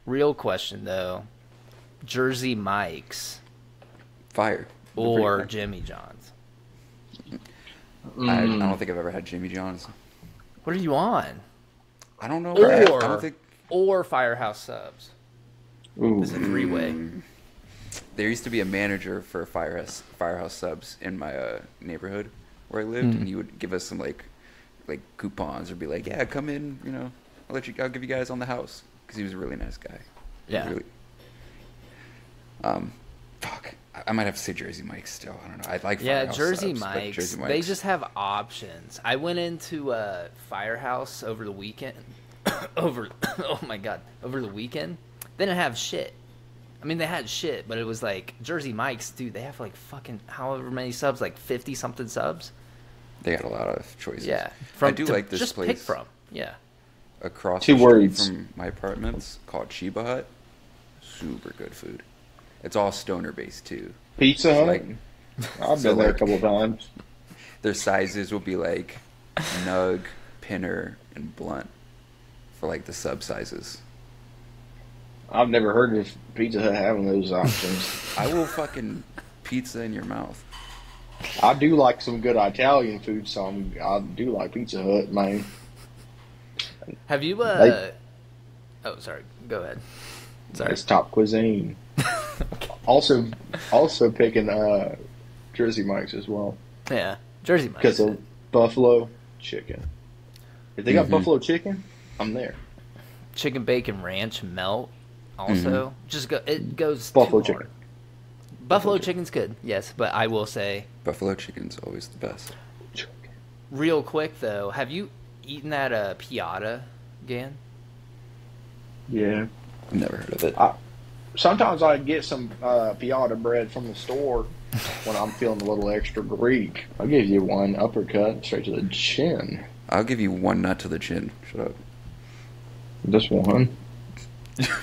Real question though, Jersey Mike's Fire. or Jimmy John's? I don't think I've ever had Jimmy John's. What are you on? I don't know. I Or don't think or Firehouse Subs. Ooh. It's a three-way. there used to be a manager for Firehouse Subs in my neighborhood where I lived, and he would give us some like coupons or be like, yeah, come in, I'll give you guys on the house, because he was a really nice guy. Yeah. Really, fuck. I might have to say Jersey Mike's still. I don't know. I like Firehouse Jersey Subs, but Mike's. Jersey Mike's. They just have options. I went into Firehouse over the weekend. Oh my god, over the weekend. They didn't have shit. I mean, they had shit, but it was like Jersey Mike's, dude. They have like fucking however many subs, like 50 something subs. They got a lot of choices. Yeah, I do like this just place. pick from. Yeah, Across Two the street words. from my apartments called Sheba Hut. Super good food. It's all stoner based too. Pizza Hut? Like, I've so been there a like- couple of times. Their sizes will be like nug, pinner, and blunt for like the sub sizes. I've never heard of Pizza Hut having those options. I will fucking pizza in your mouth. I do like some good Italian food, so I do like Pizza Hut, man. have you? They- Oh, sorry. Go ahead. Sorry. It's top cuisine. Also picking Jersey Mike's as well Yeah, Jersey Mike's. because of buffalo chicken. If they got buffalo chicken, I'm there. Chicken bacon ranch melt. Also, just go. It goes Buffalo too hard. chicken. Buffalo chicken's good, yes, but I will say, Buffalo chicken's always the best. real quick though, have you eaten that piata, Gan? Yeah. I've never heard of it. Sometimes I get some piata bread from the store when I'm feeling a little extra Greek. I'll give you one uppercut straight to the chin. I'll give you one nut to the chin. Shut up. Just one.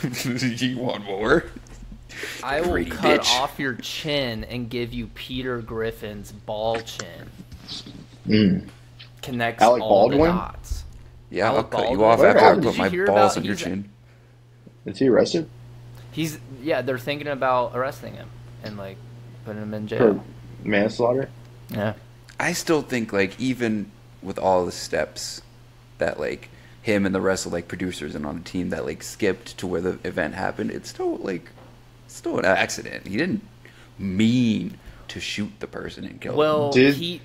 You want more? I will Greedy cut bitch. off your chin and give you Peter Griffin's ball chin. Connects Alec all Baldwin? the dots. Yeah, I'll Alec cut you Baldwin? off Where after I did put you my hear balls about- on your he's- chin. Is he arrested? They're thinking about arresting him and like putting him in For jail. manslaughter? Yeah. I still think, like, even with all the steps that, like, him and the rest of, like, producers and on the team that, like, skipped to where the event happened, it's still an accident. He didn't mean to shoot the person and kill him. Well, Did-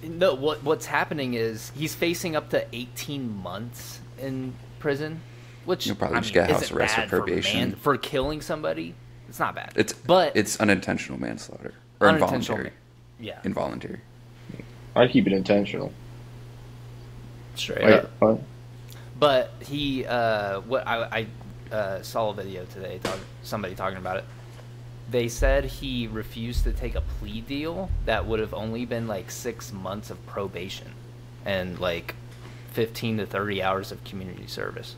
what's happening is he's facing up to 18 months in prison, which You'll probably I just mean, get house isn't arrest or bad for probation. for killing somebody. It's not bad. But it's unintentional manslaughter. Or unintentional. involuntary. Yeah, Involuntary. I'd keep it intentional. straight Wait, up. what? But he, what I saw a video today, somebody talking about it. They said he refused to take a plea deal that would have only been like 6 months of probation and like 15 to 30 hours of community service.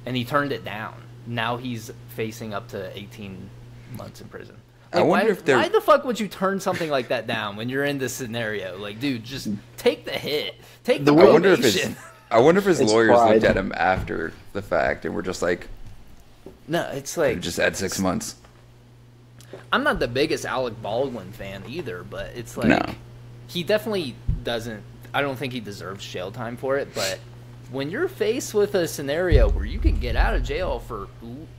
And he turned it down. Now he's facing up to 18 months in prison. I wonder if they're- why the fuck would you turn something like that down when you're in this scenario? Like, dude, just take the hit. Take the I wonder if probation. his It's lawyers pride. looked at him after the fact and were just like, No, it's like just add 6 months. I'm not the biggest Alec Baldwin fan either, but it's like No. he definitely doesn't. I don't think he deserves jail time for it. But when you're faced with a scenario where you can get out of jail for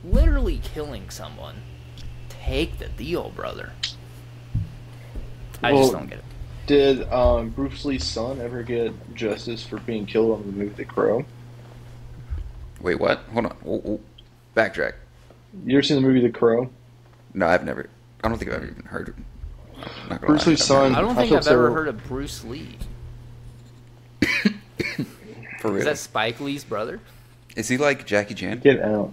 literally killing someone, take the deal, brother. I just Well, don't get it. Did Bruce Lee's son ever get justice for being killed on the movie The Crow? Wait, what? Hold on. Oh. Backtrack. You ever seen the movie The Crow? No, I've never. I don't think I've even heard it. Not gonna Bruce lie, Lee's I've son- I don't I think feel I've ever so- heard of Bruce Lee. For real. Is that Spike Lee's brother? Is he like Jackie Chan? Get out.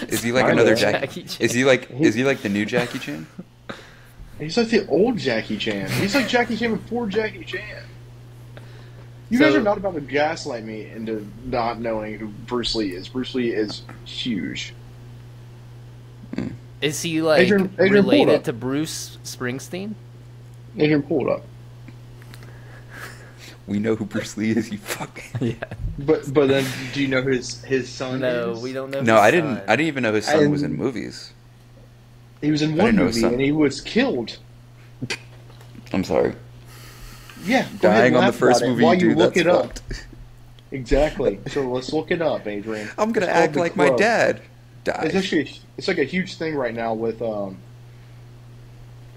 Is he like Kinda. another Jackie Jackie? Chan. Is he like the new Jackie Chan? He's like the old Jackie Chan. He's like Jackie Chan before Jackie Chan. You So- guys are not about to gaslight me into not knowing who Bruce Lee is. Bruce Lee is huge. Is he like Adrian, pull it related up. to Bruce Springsteen? Adrian, pull it up. We know who Bruce Lee is. You fuck. Yeah. But then, do you know who his son No, is? we don't know. No, his I didn't. son. I didn't even know his son was in And- movies. He was in I one didn't know his movie son. and he was killed. I'm sorry. Yeah, go ahead Dying and on the laugh first about it movie while you you do. look That's it up. fucked. Exactly. So let's look it up, Adrian. I'm gonna It's called act The like my Crow. dad It's died. actually it's like a huge thing right now with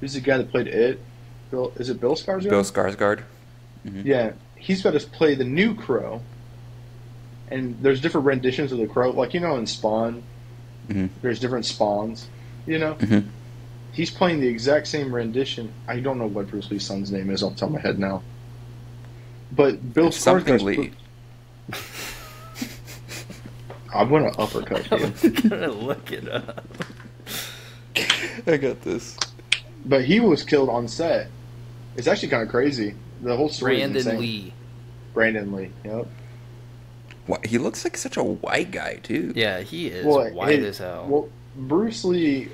who's the guy that played it? Is it Bill Skarsgård? Bill Skarsgård. Yeah, he's got to play the new Crow. And there's different renditions of the Crow, like in Spawn. Mhm. There's different spawns. Mhm. He's playing the exact same rendition. I don't know what Bruce Lee's son's name is off the top of my head now. But Bill It's something Skarsgård's Lee. I'm gonna uppercut you. I'm gonna look it up. I got this. But he was killed on set. It's actually kind of crazy. The whole story is Brandon insane. Lee. Brandon Lee. Yep. What, he looks like such a white guy too. Yeah, he is Well, white hey, as hell. Well, Bruce Lee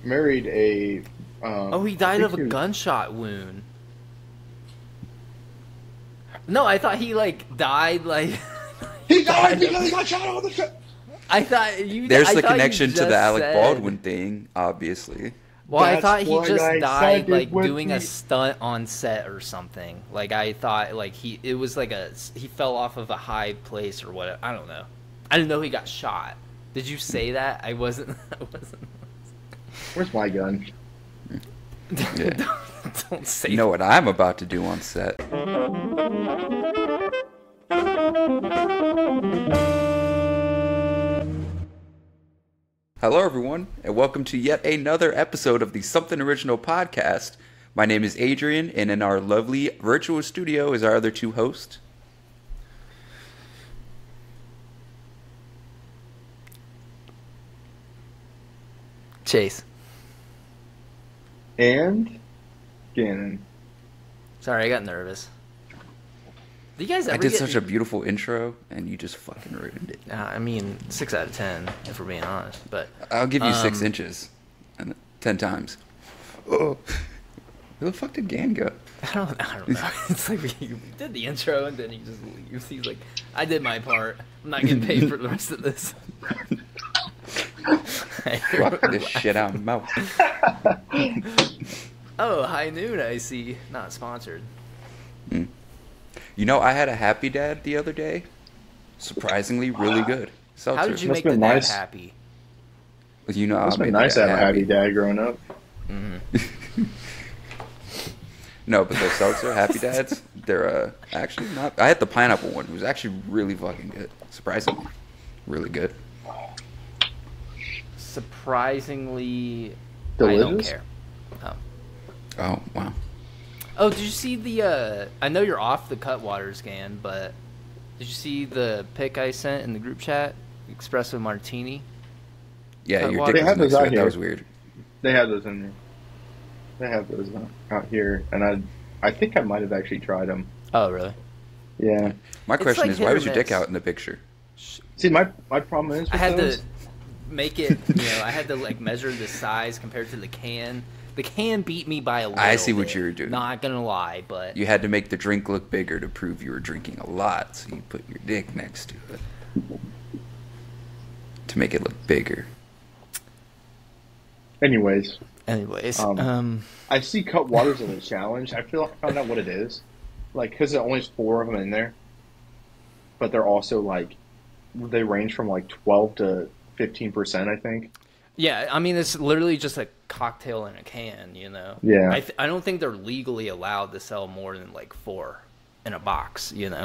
married a. Oh, he died of a gunshot wound. No, I thought he died He died because he got shot on the ship. I thought you. There's I the thought you connection to just the Alec said- Baldwin thing, obviously. Well, I That's thought he what just I died said it would doing a be. stunt on set or something. I thought it was he fell off of a high place or what. I don't know. I didn't know he got shot. Did you say that? I wasn't. Where's my gun? Yeah. Don't say You know what I'm about to do on set. Hello, everyone, and welcome to yet another episode of the Something Original podcast. My name is Adrian, and in our lovely virtual studio is our other two hosts. Chase. And Gannon. Sorry, I got nervous. Do you guys ever I did get... such a beautiful intro, and you just fucking ruined it. I mean, 6 out of 10, if we're being honest. But I'll give you 6 inches, and 10 times. Oh, where the fuck did Gan go? I don't know. It's like you did the intro and then he just leaves. He's like, I did my part. I'm not getting paid for the rest of this. Fuck this shit out of my mouth. Oh, High Noon, I see. Not sponsored. You know, I had a Happy Dad the other day. Surprisingly, really good. Seltzer. How did you Must make been the dad nice. happy? You know, It's I been made nice the to dad have a happy dad growing up. No, but the seltzer Happy Dads, they're actually not. I had the pineapple one. It was actually really fucking good. Surprisingly, really good. Surprisingly, Delicious? I don't care. Oh wow. Oh, did you see the? I know you're off the Cutwater scan, but did you see the pic I sent in the group chat? Espresso martini. Yeah, your They dick have was next those to out it. That here. was weird. They have those in there. They have those out here, and I think I might have actually tried them. Oh, really? Yeah. My It's question like is, hit why or was your dick miss. out in the picture? See, my problem is with I had those, to make it. I had to measure the size compared to the can. The can beat me by a little. I see what bit. you were doing. Not gonna lie, but You had to make the drink look bigger to prove you were drinking a lot, so you put your dick next to it to make it look bigger. anyways, anyways, I see cut waters as a challenge. I found out what it is, because there only 4 of them in there, but they're also they range from 12 to 15%, I think. yeah. I mean, it's literally just a cocktail in a can. Yeah. I don't think they're legally allowed to sell more than 4 in a box. Because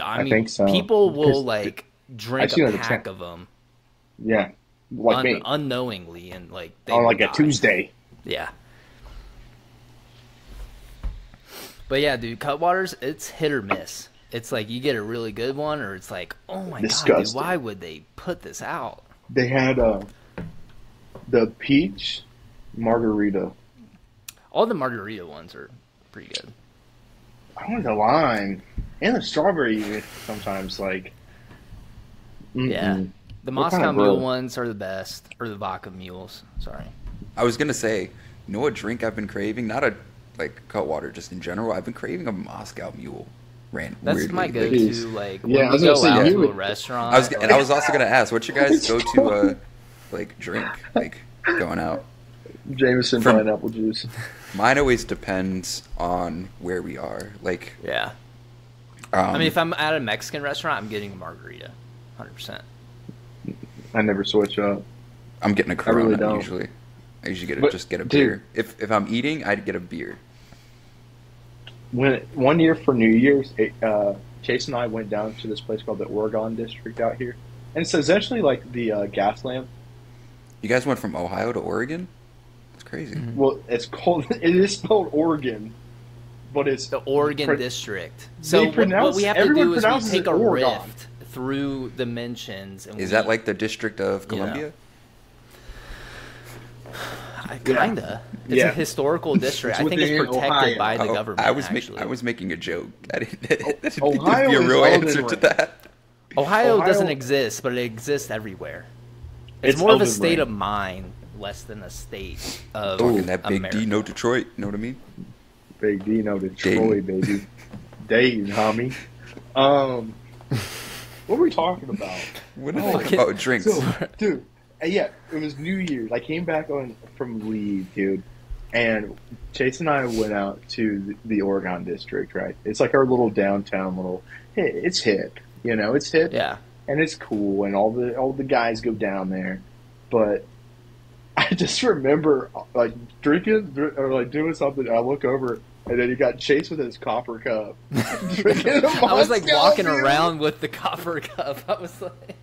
I mean, think so. people will Because drink I've seen a it on the pack of them Yeah, me unknowingly, and they on will a die. Tuesday. Yeah. But yeah, dude, Cutwaters, it's hit or miss. It's you get a really good one, or it's oh my god, dude, Disgusting. why would they put this out? They had the peach margarita. All the margarita ones are pretty good. I want the lime and the strawberry even sometimes Yeah. mm-mm. The What Moscow kind of Mule bread? ones are the best, or the vodka mules. Sorry. I was gonna say, you know what drink I've been craving? Not a like Cutwater just in general. I've been craving a Moscow Mule. That's weirdly. my go-to. Jeez. Like Yeah, when I we was gonna go say, out you to a would- restaurant. And I was also gonna ask, what's your guys' go-to like drink, like going out? Jameson From- pineapple juice. Mine always depends on where we are. Like, Yeah. I mean, if I'm at a Mexican restaurant, I'm getting a margarita, 100%. I never switch up. I'm getting a I Corona really don't. usually. I usually But, just get a dude- beer. If I'm eating, I'd get a beer. When one year for New Year's, Chase and I went down to this place called the Oregon District out here, and it's essentially like the gas lamp. You guys went from Ohio to Oregon? It's crazy. Well, it's called. It is spelled Oregon, but it's The Oregon Pro- District. So what pronounce- we have to everyone do is we pronounces take it a Oregon. rift through the mentions. And Is we, that like the District of you know. Columbia? Kinda. It's Yeah. a historical district. It's I think it's within protected Ohio. by the Oh, government. I was making a joke. I didn't, that didn't Ohio give me a is real Elden answer to Ring. that. Ohio Ohio- doesn't exist, but it exists everywhere. It's It's more of a Elden state Ring. of mind, less than a state of Talking that big America. D, no Detroit. You know what I mean? Big Dino Detroit, baby. Dayton, homie. What were we talking about? What the Oh, fuck about drinks? So, dude, yeah, it was New Year's. I came back from leave, dude, and Chase and I went out to the Oregon District. Right, it's like our little downtown little. It's hip, it's hip, Yeah. and it's cool, and all the guys go down there. But I just remember like drinking or like doing something. And I look over, and then you got Chase with his copper cup. Drinking a I was like Moscow walking Mule. around with the copper cup. I was like,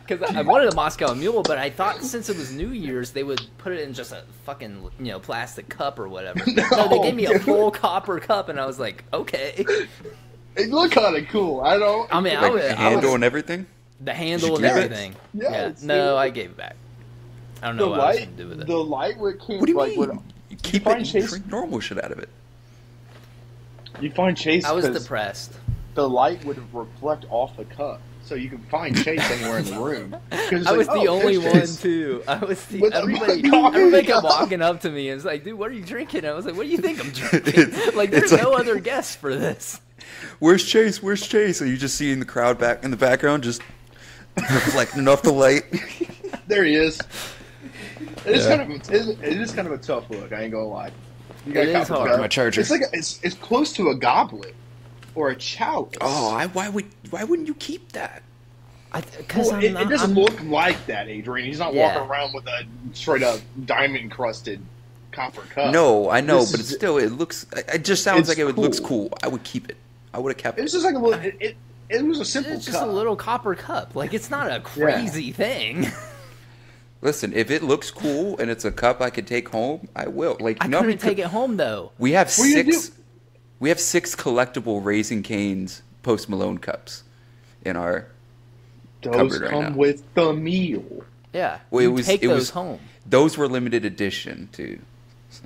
because I wanted a Moscow Mule, but I thought since it was New Year's, they would put it in just a fucking plastic cup or whatever. No, they gave me a dude. full copper cup, and I was like, okay. It looked kind of cool. I don't. I mean, Like I the handle was, and everything? the handle Did and you keep it? everything. Yes, yeah. No, dude. I gave it back. I don't The know what I was light, gonna do with it. the light would came What do you like mean? when You keep find it, you Chase- drink normal shit out of it. you find Chase. I was 'cause depressed. The light would reflect off the cup, so you can find Chase anywhere in the room. 'Cause it's I like, was the oh, only there's one Chase. too. I was the With a everybody. coffee Everybody kept cup. walking up to me and was like, "Dude, what are you drinking?" I was like, "What do you think I'm drinking?" Like, it's there's no like- other guests for this. Where's Chase? Where's Chase? And you just see in the crowd back in the background just reflecting off the light. There he is. It is Yeah. it is kind of a tough look. I ain't gonna lie. You It is copper hard. cup. My charger. It's like it's close to a goblet or a chalice. Oh, why wouldn't you keep that? Because Well, it doesn't look like that, Adrian. He's not Yeah. walking around with a straight up diamond encrusted copper cup. No, I know, This but is- it's still, it looks. It just sounds It's like it looks cool. cool. I would keep it. I would have kept It it. was just like a little. It was a simple It's just cup. a little copper cup. Like, it's not a crazy thing. Listen, if it looks cool and it's a cup I could take home, I will. Like, I you know how many couldn't take it home though. We have What do you six. do? We have 6 collectible Raising Cane's Post Malone cups in our. Those cupboard right come now. with the meal. Yeah, Well, you take those home. Those were limited edition too. So.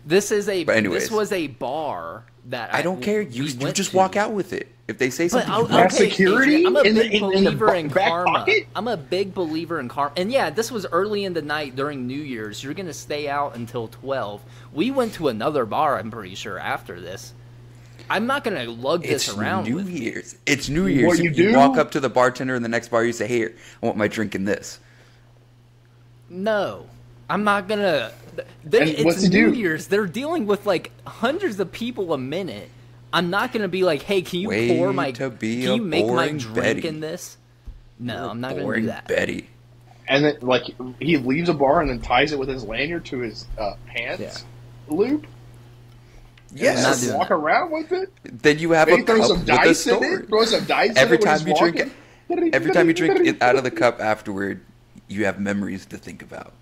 This is a. But anyways. This was a bar that I don't care. You went just to. walk out with it. If they say But something, I'll, you grab Have okay, security Adrian, I'm a in the- big in the believer in back karma. pocket? I'm a big believer in karma. And yeah, this was early in the night during New Year's. You're gonna stay out until 12. We went to another bar. I'm pretty sure after this. I'm not gonna lug this It's around New with me. Year's. It's New Year's. What you do- walk up to the bartender in the next bar. You say, "Here, I want my drink in this." No, I'm not gonna. And It's what's he New do? Year's. They're dealing with like hundreds of people a minute. I'm not gonna be like, "Hey, can you Way pour my? to be Can a you make my boring drink Betty. in this?" No, I'm not gonna Boring do that. Betty. And then, like, he leaves a bar and then ties it with his lanyard to his pants loop. Yes. I'm not Just doing walk that. around with it. Then you have Maybe a throw cup some with a dice in story. it. Throw some dice Every in it when time he's you drink walking. Every time you drink it out of the cup afterward, you have memories to think about.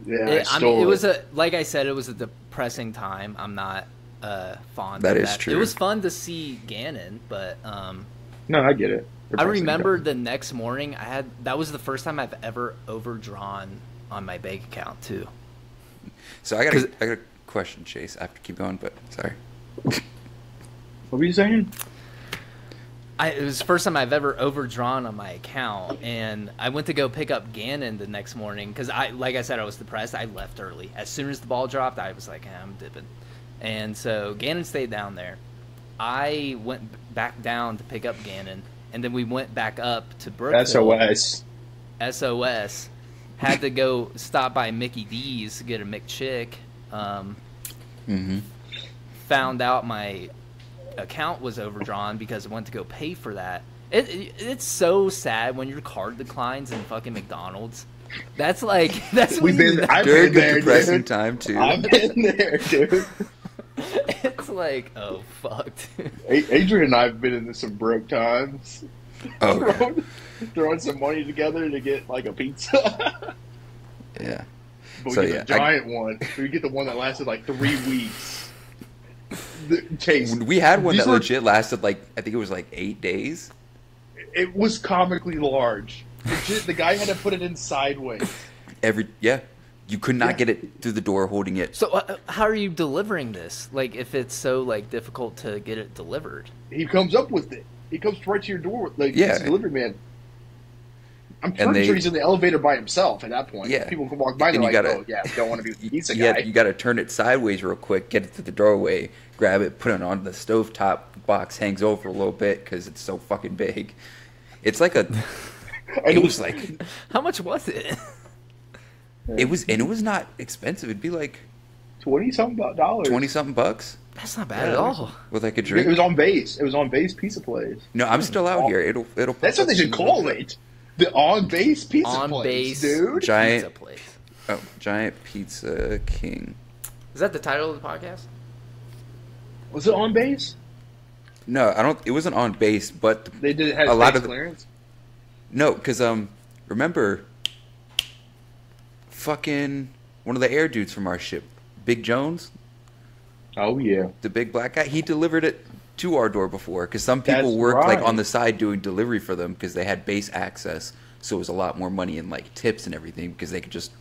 Yeah, I mean, it was like I said, it was a depressing time. I'm not fond That of is that. true. It was fun to see Gannon, but No, I get it. I remember the next morning that was the first time I've ever overdrawn on my bank account too. So I got a question, Chase. I have to keep going, but sorry. What were you saying? It was the first time I've ever overdrawn on my account, and I went to go pick up Gannon the next morning because like I said, I was depressed. I left early. As soon as the ball dropped, I was like, I'm dipping. And so Gannon stayed down there. I went back down to pick up Gannon, and then we went back up to Brookville. SOS. Had to go stop by Mickey D's to get a McChick. Found out my account was overdrawn because I went to go pay for that. It's so sad when your card declines in fucking McDonald's. That's like I've been there, depressing dude. Time too. I've been there, dude. It's like, oh fuck. Adrian and I've been in some broke times. Oh, throwing some money together to get like a pizza. Yeah. But we get the giant one. We get the one that lasted like 3 weeks. Chase. We had one that legit lasted like, I think it was like 8 days. It was comically large. Legit, the guy had to put it in sideways. You could not get it through the door holding it. So how are you delivering this? Like, if it's so like difficult to get it delivered? He comes up with it. He comes right to your door. Like, he's a delivery man. I'm pretty sure he's in the elevator by himself at that point. Yeah. People can walk by and they're like, oh, yeah, we don't want to be the pizza guy. You got to turn it sideways real quick, get it to the doorway, grab it, put it on the stovetop. Box hangs over a little bit because it's so fucking big. It's like a... It was like... How much was it? It was not expensive. It'd be like... $20-something dollars. $20-something bucks. That's not bad at all. With like a drink. It was on base. It was on base pizza place. No, I'm still out here. It'll. That's what they should call it. The on base pizza place, dude. Giant pizza place. Oh, Giant Pizza King. Is that the title of the podcast? Was it on base? No, I don't. It wasn't on base, but they did have a lot of clearance. No, because remember, fucking one of the air dudes from our ship, Big Jones. Oh yeah, the big black guy. He delivered it to our door before because some people worked like on the side doing delivery for them because they had base access, so it was a lot more money and like tips and everything because they could just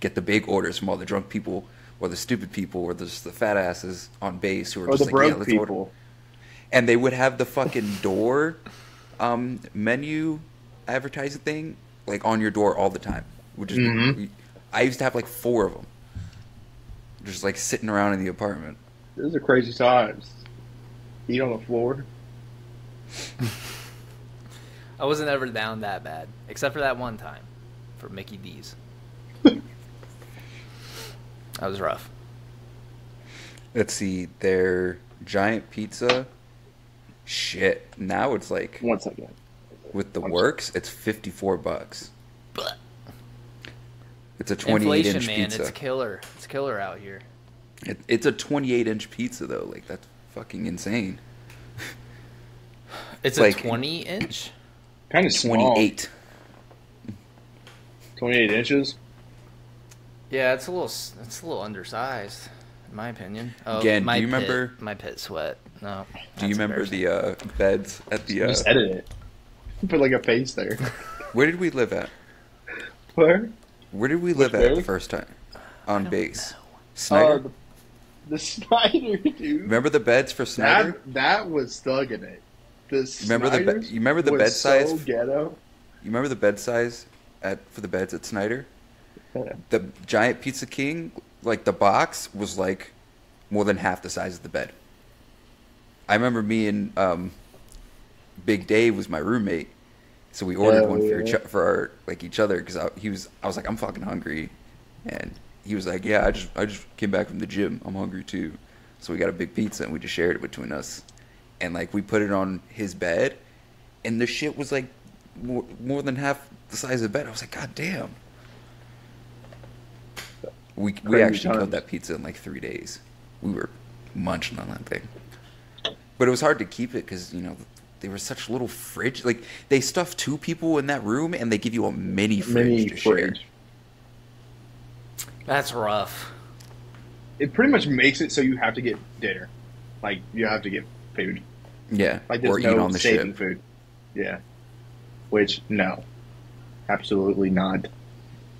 get the big orders from all the drunk people or the stupid people or the fat asses on base who were just the like, broke people. Order. And they would have the fucking door menu advertising thing like on your door all the time. Which is I used to have like 4 of them. Just like sitting around in the apartment. Those are crazy times. Eat on the floor. I wasn't ever down that bad, except for that one time for Mickey D's. That was rough. Let's see, their giant pizza. Shit, now it's like 1 second. With the works, it's $54. But it's a 28-inch inflation, man, pizza. It's killer. It's killer out here. It's a 28-inch pizza though. Like that's fucking insane. It's like, a 20-inch. Kind of small. 28. 28 inches. Yeah, it's a little undersized, in my opinion. Oh, Again, do you remember my pit sweat? No. Do you remember the beds at the? Just edit it. Put like a face there. Where did we live at? Where? Where did we live at the first time? On base. Snyder? The Snyder, dude. Remember the beds for Snyder? That was thugging it. The you remember the bed size? So ghetto. You remember the bed size for the beds at Snyder? Yeah. The Giant Pizza King, like the box was like more than half the size of the bed. I remember me and Big Dave was my roommate, so we ordered one for our each other because I was like, I'm fucking hungry, and he was like, yeah, I just came back from the gym, I'm hungry too, so we got a big pizza and we just shared it between us, and like we put it on his bed, and the shit was like more than half the size of the bed. I was like, god damn. We actually killed that pizza in like 3 days. We were munching on that thing. But it was hard to keep it because, they were such little fridge. Like, they stuffed 2 people in that room and they give you a mini fridge to share. That's rough. It pretty much makes it so you have to get dinner. Like, you have to get food. Yeah, like there's eat on the ship. Food. Yeah. Which, no. Absolutely not.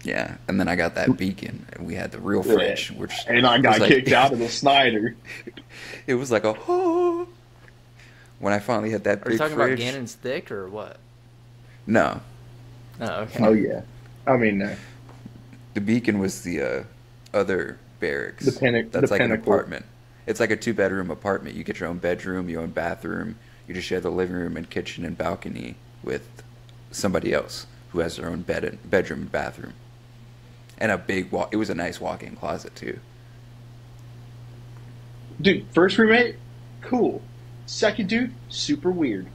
Yeah, and then I got that Beacon, and we had the real fridge, and I got kicked out of the Snyder. It was like a when I finally had that Are you big talking fridge. about Gannon's dick or what? No, Oh, okay. Oh yeah. I mean, no. the Beacon was the other barracks. The That's like an pinnacle. apartment. It's like a 2-bedroom apartment. You get your own bedroom, your own bathroom. You just share the living room and kitchen and balcony with somebody else who has their own bedroom and bathroom. And a big it was a nice walk-in closet too. Dude, first roommate, cool. Second dude, super weird.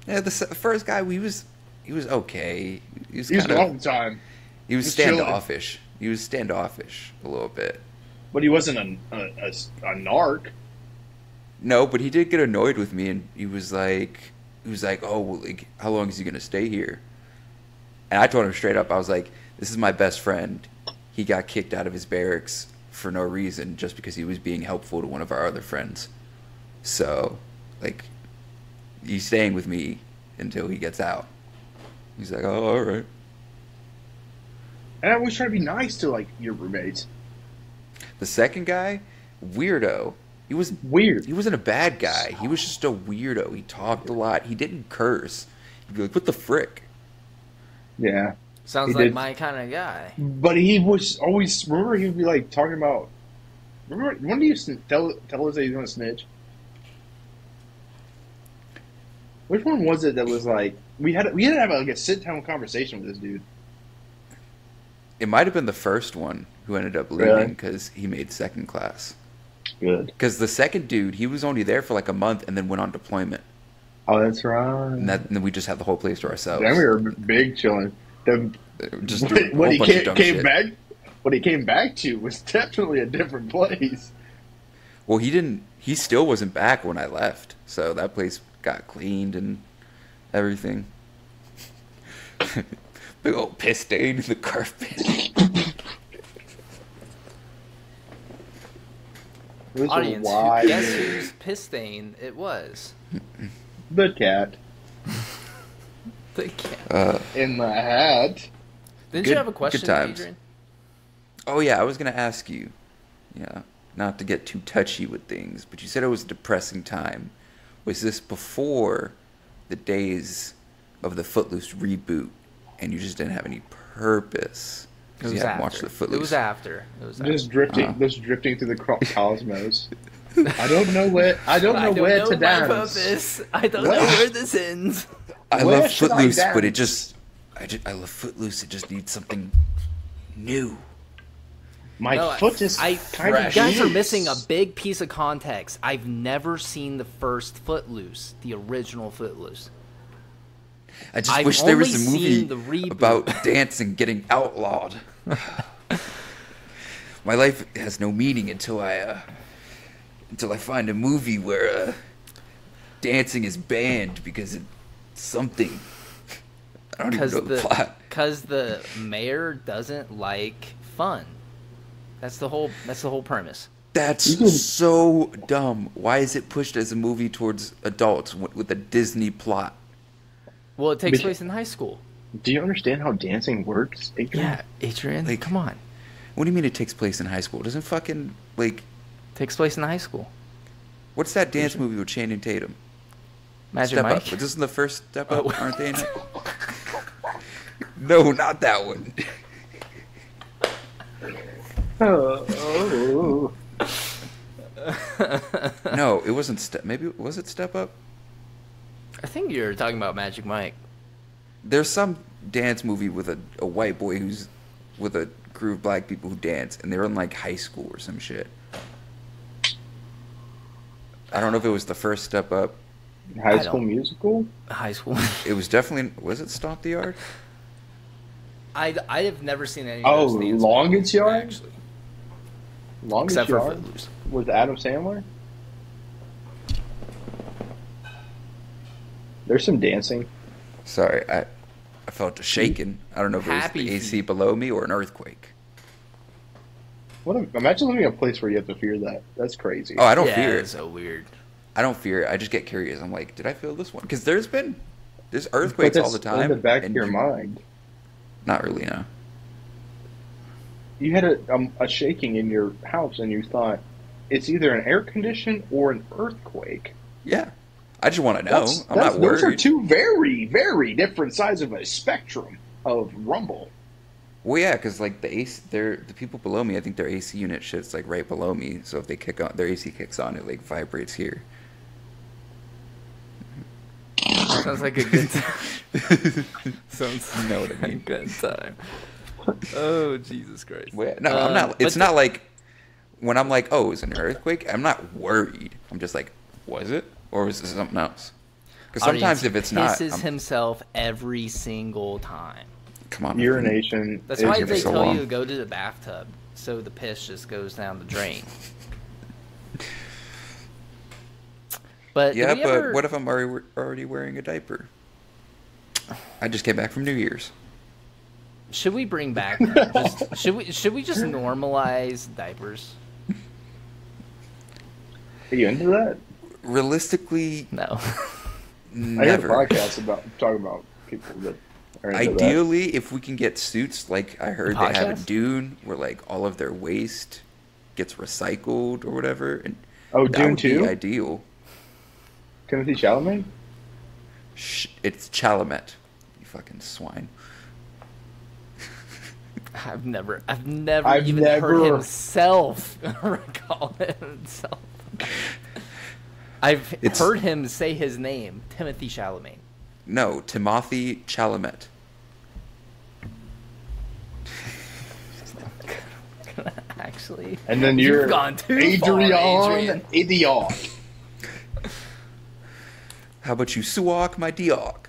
Yeah, the first guy, he was okay. He was a long time, He was Just chilling. standoffish. He was standoffish a little bit. but he wasn't a narc. No, but he did get annoyed with me, and he was like, "Oh, well, like, how long is he gonna stay here?" And I told him straight up, I was like, "This is my best friend. He got kicked out of his barracks for no reason, just because he was being helpful to one of our other friends. So, like, he's staying with me until he gets out." He's like, "Oh, all right." And I always try to be nice to like your roommates. The second guy, weirdo. He was Weird. He wasn't a bad guy. He was just a weirdo. He talked a lot. He didn't curse. He'd be like, "What the frick?" Yeah. Sounds He like did. my kind of guy. But he was always, remember he would be like talking about, remember, when do you tell us that he's going to snitch? Which one was it that was like, we had to have like a sit-down conversation with this dude. It might have been the first one who ended up Really? leaving because he made second class. Good. Because the second dude, he was only there for like a month and then went on deployment. Oh, that's right. And then we just had the whole place to ourselves. Then we were big chilling. Just doing a What whole he bunch of dumb came shit. back, what he came back to was definitely a different place. Well, he still wasn't back when I left. So that place got cleaned and everything. Big old piss stain in the carpet. It was Audience, a wide guess whose piss stain it was? the cat The cat. in the hat. Didn't good- you have a good question, times. Adrian? Oh yeah, I was gonna ask you. Yeah, not to get too touchy with things, but you said it was a depressing time. Was this before the days of the Footloose reboot, and you just didn't have any purpose It because you was hadn't watched after. the Footloose? It was after. Just drifting through the cosmos. I don't know where to my dance. purpose. I don't What? know where this ends. I Where love should I Footloose, but dance? I love Footloose. It just needs something new. My No, foot is I kind you of guys are loose. missing a big piece of context. I've never seen the first Footloose, the original Footloose. I just I've wish there was a only movie seen the reboot. about dancing getting outlawed. My life has no meaning until I find a movie where dancing is banned because it's something. I don't even know the plot. Because the mayor doesn't like fun. That's the whole premise. That's so dumb. Why is it pushed as a movie towards adults with a Disney plot? Well, it takes But- place in high school. Do you understand how dancing works, Adrian? Yeah, Adrian, Like- come on. What do you mean it takes place in high school? It doesn't fucking like. Takes place in high school. What's that dance movie with Channing Tatum? Magic Step Mike. Up. This isn't the first Step Up, Oh. aren't they? In it? No, not that one. Oh. No, it wasn't Step. Maybe was it Step Up? I think you're talking about Magic Mike. There's some dance movie with a white boy who's with a crew of black people who dance, and they're in like high school or some shit. I don't know if it was the first Step Up. High I School don't- Musical? High school. It was definitely. Was it Stomp the Yard? I have never seen any of Oh, those dance Longest movies, Yard? actually. Longest Except for Yard? Footloose. With Adam Sandler? There's some dancing. Sorry, I felt a shaking. I don't know if it was Happy the AC feet. below me or an earthquake. Imagine living in a place where you have to fear that. That's crazy. Oh, I don't Yeah, fear it's it. so weird. I don't fear it. I just get curious. I'm like, did I feel this one? Because there's But earthquakes all that's the time. in the back of and your mind. Not really, no. You had a shaking in your house and you thought, it's either an air condition or an earthquake. Yeah. I just want to know. I'm not Those are worried. two very, very different sides of a spectrum of rumble. Well, yeah, because like the people below me, I think their AC unit shit's like right below me. So if they kick on, their AC kicks on, it like vibrates here. Sounds like a good time. Sounds You know what I like a mean. good time. Oh, Jesus Christ. Well, no, I'm not. It's but not like when I'm like, oh, is it an earthquake? I'm not worried. I'm just like, was it, or was it something else? Because sometimes if it's not, pisses himself every single time. come on, Urination. That's is why your they so tell long. you to go to the bathtub, so the piss just goes down the drain. But Yeah, did we but ever- what if I'm already wearing a diaper? I just came back from New Year's. should we bring back? Should we just normalize diapers? Are you into that? Realistically, No. I heard a never. podcast about talking about people that are into that. Ideally, if we can get suits like I heard they have in Podcast? Dune, where like all of their waste gets recycled or whatever, and Oh, that Dune would be 2? ideal. Timothy Chalamet? It's Chalamet, you fucking swine. I've even never- heard himself recall it himself. I've heard him say his name, Timothy Chalamet. No, Timothy Chalamet. Actually, And then You've you're gone too Adrian, far, Adrian. Idiot. How about you suwak my diok?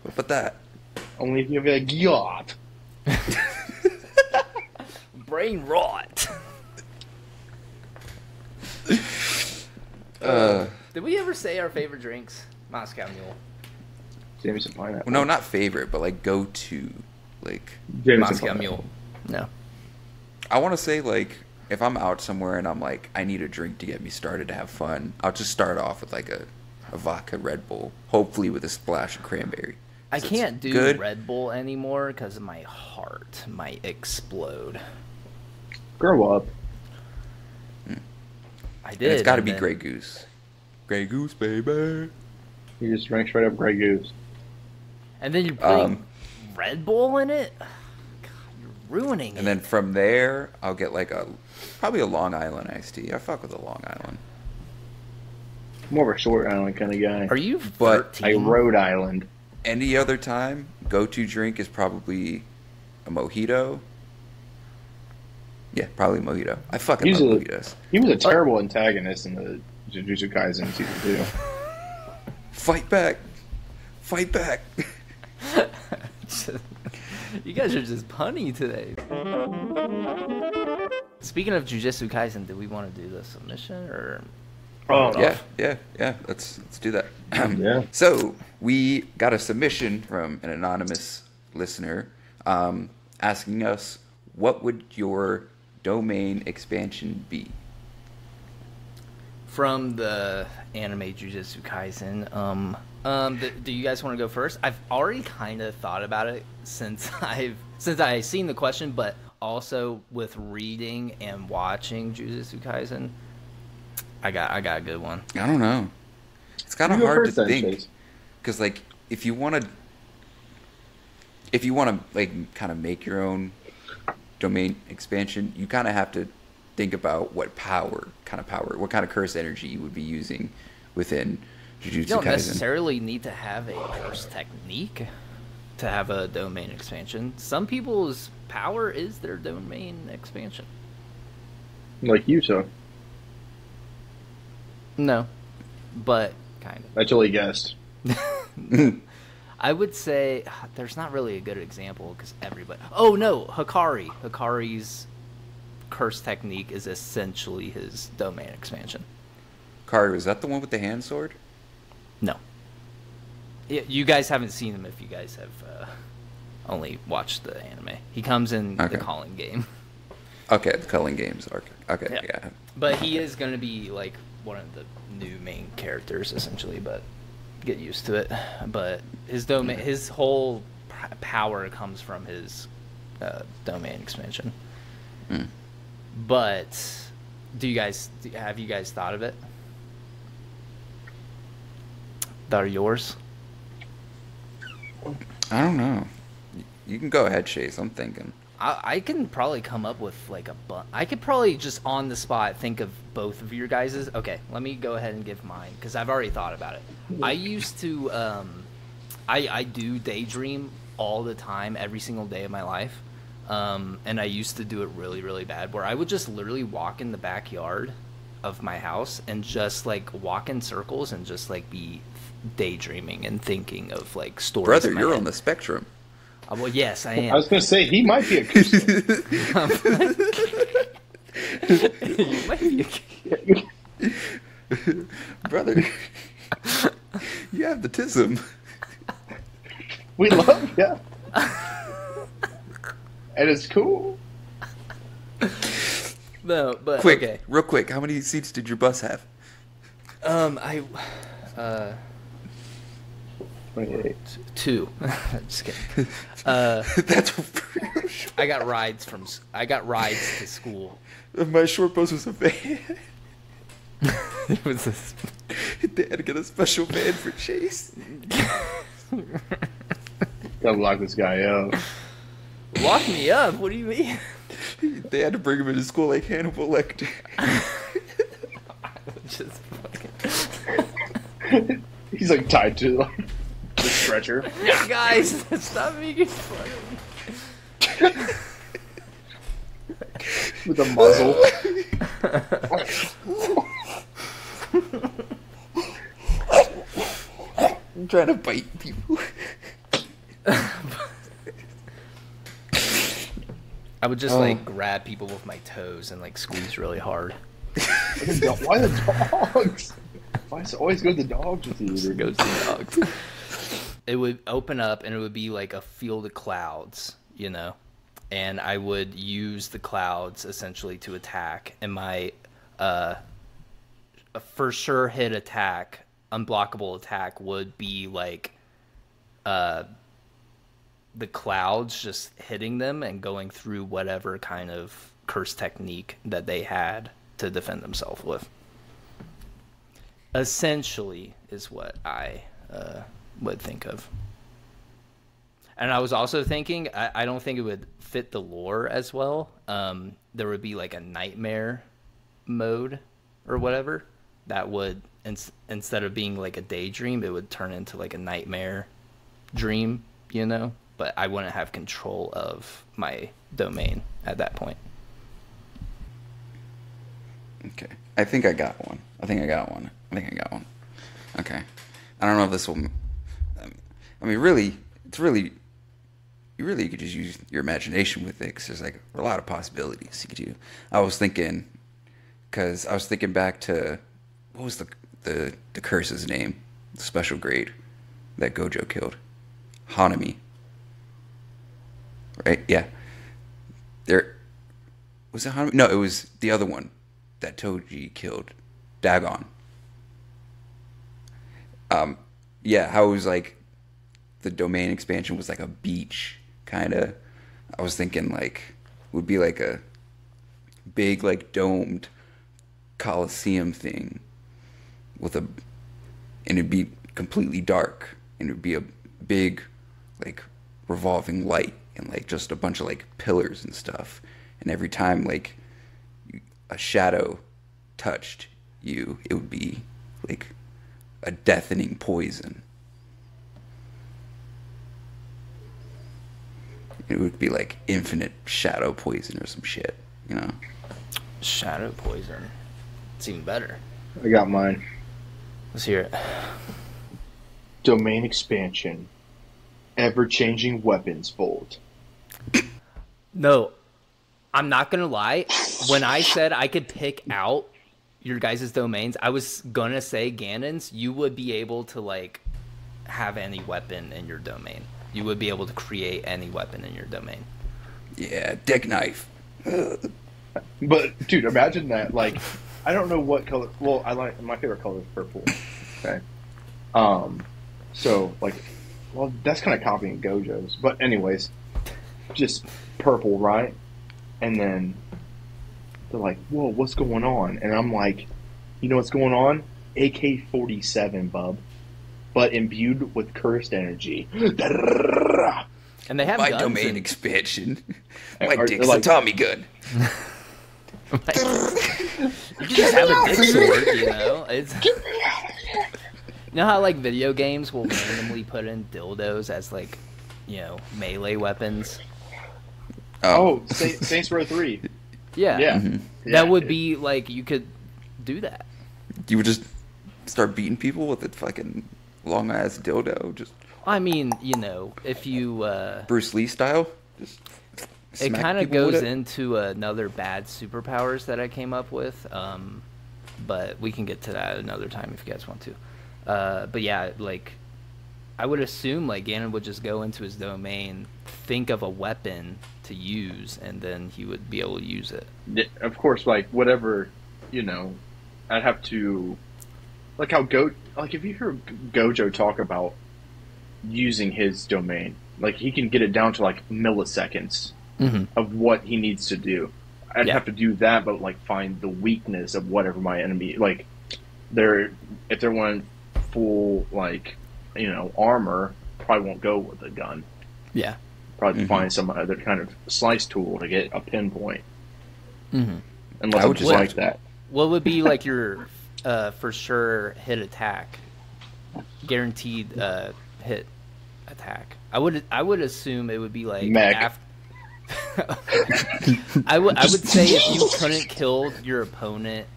What about that? Only if you have a giot. brain rot. Did we ever say our favorite drinks? Moscow Mule. Jameson pineapple. Well, no, not favorite, but like go to, like Jameson Moscow pineapple. Mule. No. I want to say like if I'm out somewhere and I'm like I need a drink to get me started to have fun, I'll just start off with like a vodka Red Bull, hopefully with a splash of cranberry. I So it's can't do good. Red Bull anymore because my heart might explode. Grow up. I did. And it's got to and be then- Grey Goose. Grey Goose, baby. You just drink straight up Grey Goose. And then you're putting Red Bull in it? God, you're ruining it. And then from there, I'll get like probably a Long Island iced tea. I fuck with a Long Island. More of a short island kind of guy. Are you But 13? Like Rhode Island. Any other time, go-to drink is probably a mojito. Yeah, probably mojito. I fucking He's love a- mojitos. He was a terrible antagonist in the Jujutsu Kaisen season 2. Fight back. Fight back. You guys are just punny today. Speaking of Jujutsu Kaisen, do we want to do the submission or? Oh, Yeah. Let's do that. Yeah. So we got a submission from an anonymous listener asking us, what would your domain expansion be? From the anime Jujutsu Kaisen, do you guys want to go first? I've already kind of thought about it since I seen the question, but also with reading and watching Jujutsu Kaisen, I got a good one. I don't know. It's kind of You go hard first to then, think Chase. because, like, if you want to, like, kind of make your own domain expansion, you kind of have to think about what kind of curse energy you would be using within Jujutsu You don't Kaisen. necessarily need to have a curse technique to have a domain expansion. Some people's power is their domain expansion. Like you, so. No, but kind of. I totally guessed. I would say there's not really a good example because everybody. Oh no, Hikari. Hikari's curse technique is essentially his domain expansion. Kari, was that the one with the hand sword? No. Yeah, you guys haven't seen him if you guys have only watched the anime. He comes in Okay. the calling game. Okay, the Culling Games arc. Okay, Yeah. yeah. But he is going to be like one of the new main characters essentially, but get used to it. But his domain, his whole power comes from his domain expansion. Hmm. But Have you guys thought of it? That are yours? I don't know. You can go ahead, Chase. I'm thinking. I can probably come up with like I could probably just on the spot think of both of your guys's. Okay, let me go ahead and give mine because I've already thought about it. I used to, I do daydream all the time, every single day of my life, and I used to do it really, really bad. Where I would just literally walk in the backyard of my house and just like walk in circles and just like be daydreaming and thinking of like stories. Brother, you're on the spectrum. Well, yes, I am. I was going to say, he might be a Christian. You might be Brother, you have the tism. We love you. And it's cool. No, but Quick, okay. real quick, how many seats did your bus have? 28. 2. Just kidding. That's I got rides to school. my short bus was a van. It was They had to get a special van for Chase. Gotta lock this guy up. Lock me up. What do you mean? They had to bring him into school like Hannibal Lecter. Just fucking... He's like tied to the stretcher. Guys, stop making fun of me. With a muzzle. I'm trying to bite people. I would just like grab people with my toes and like squeeze really hard. Why the dogs? Why does it always go to the dogs with you? It goes to the dogs. It would open up and it would be like a field of clouds, you know, and I would use the clouds essentially to attack. And my for sure hit attack, unblockable attack would be like the clouds just hitting them and going through whatever kind of curse technique that they had to defend themselves with. Essentially is what I would think of. And I was also thinking, I don't think it would fit the lore as well. There would be like a nightmare mode or whatever that would, instead of being like a daydream, it would turn into like a nightmare dream, you know? But I wouldn't have control of my domain at that point. Okay. I think I got one. Okay. I don't know if this will... I mean, really, you could just use your imagination with it, because there's like a lot of possibilities you could do. I was thinking back to, what was the curse's name? The special grade that Gojo killed. Hanami. Right? Yeah. Was it Hanami? No, it was the other one that Toji killed. Dagon. Yeah, how it was like the domain expansion was like a beach, kind of. I was thinking like it would be like a big like domed Coliseum thing and it'd be completely dark, and it'd be a big like revolving light and like just a bunch of like pillars and stuff, and every time like a shadow touched you, it would be like a deafening poison. It would be like infinite shadow poison or some shit, you know? Shadow poison. It's even better. I got mine. Let's hear it. Domain expansion. Ever-changing weapons bolt. No, I'm not gonna lie. When I said I could pick out your guys' domains, I was gonna say Gannon's. You would be able to like have any weapon in your domain. You would be able to create any weapon in your domain. Yeah, dick knife. But dude, imagine that. Like, I don't know what color. Well, my favorite color is purple. Okay. So like, well, that's kind of copying Gojo's. But anyways, just purple, right? And then They're like, whoa, what's going on? And I'm like, you know what's going on? AK-47, bub, but imbued with cursed energy. And they have My guns domain and, expansion. My Are- dick's like- a Tommy gun. you can just have a dick sword, you know. It's you know how like video games will randomly put in dildos as like, you know, melee weapons. Oh, Saints Row 3. Yeah, Yeah. Mhm. Yeah. that would be like you could do that. You would just start beating people with a fucking long ass dildo, just I mean, you know, if you Bruce Lee style. Just it smack kind of people with goes it. into another bad superpowers that I came up with, but we can get to that another time if you guys want to. But yeah, like I would assume like Gannon would just go into his domain, think of a weapon to use, and then he would be able to use it. Yeah, of course, like whatever, you know, I'd have to, like how like if you hear Gojo talk about using his domain, like he can get it down to like milliseconds of what he needs to do. I'd Yeah. have to do that, but like find the weakness of whatever my enemy, like if they're one full like, you know, armor, probably won't go with a gun. Yeah. Probably find some other kind of slice tool to get a pinpoint. Mm-hmm. Unless I would it's just like have to- that. What would be like your for sure hit attack, guaranteed hit attack? I would assume it would be like Meg. I would say if you couldn't kill your opponent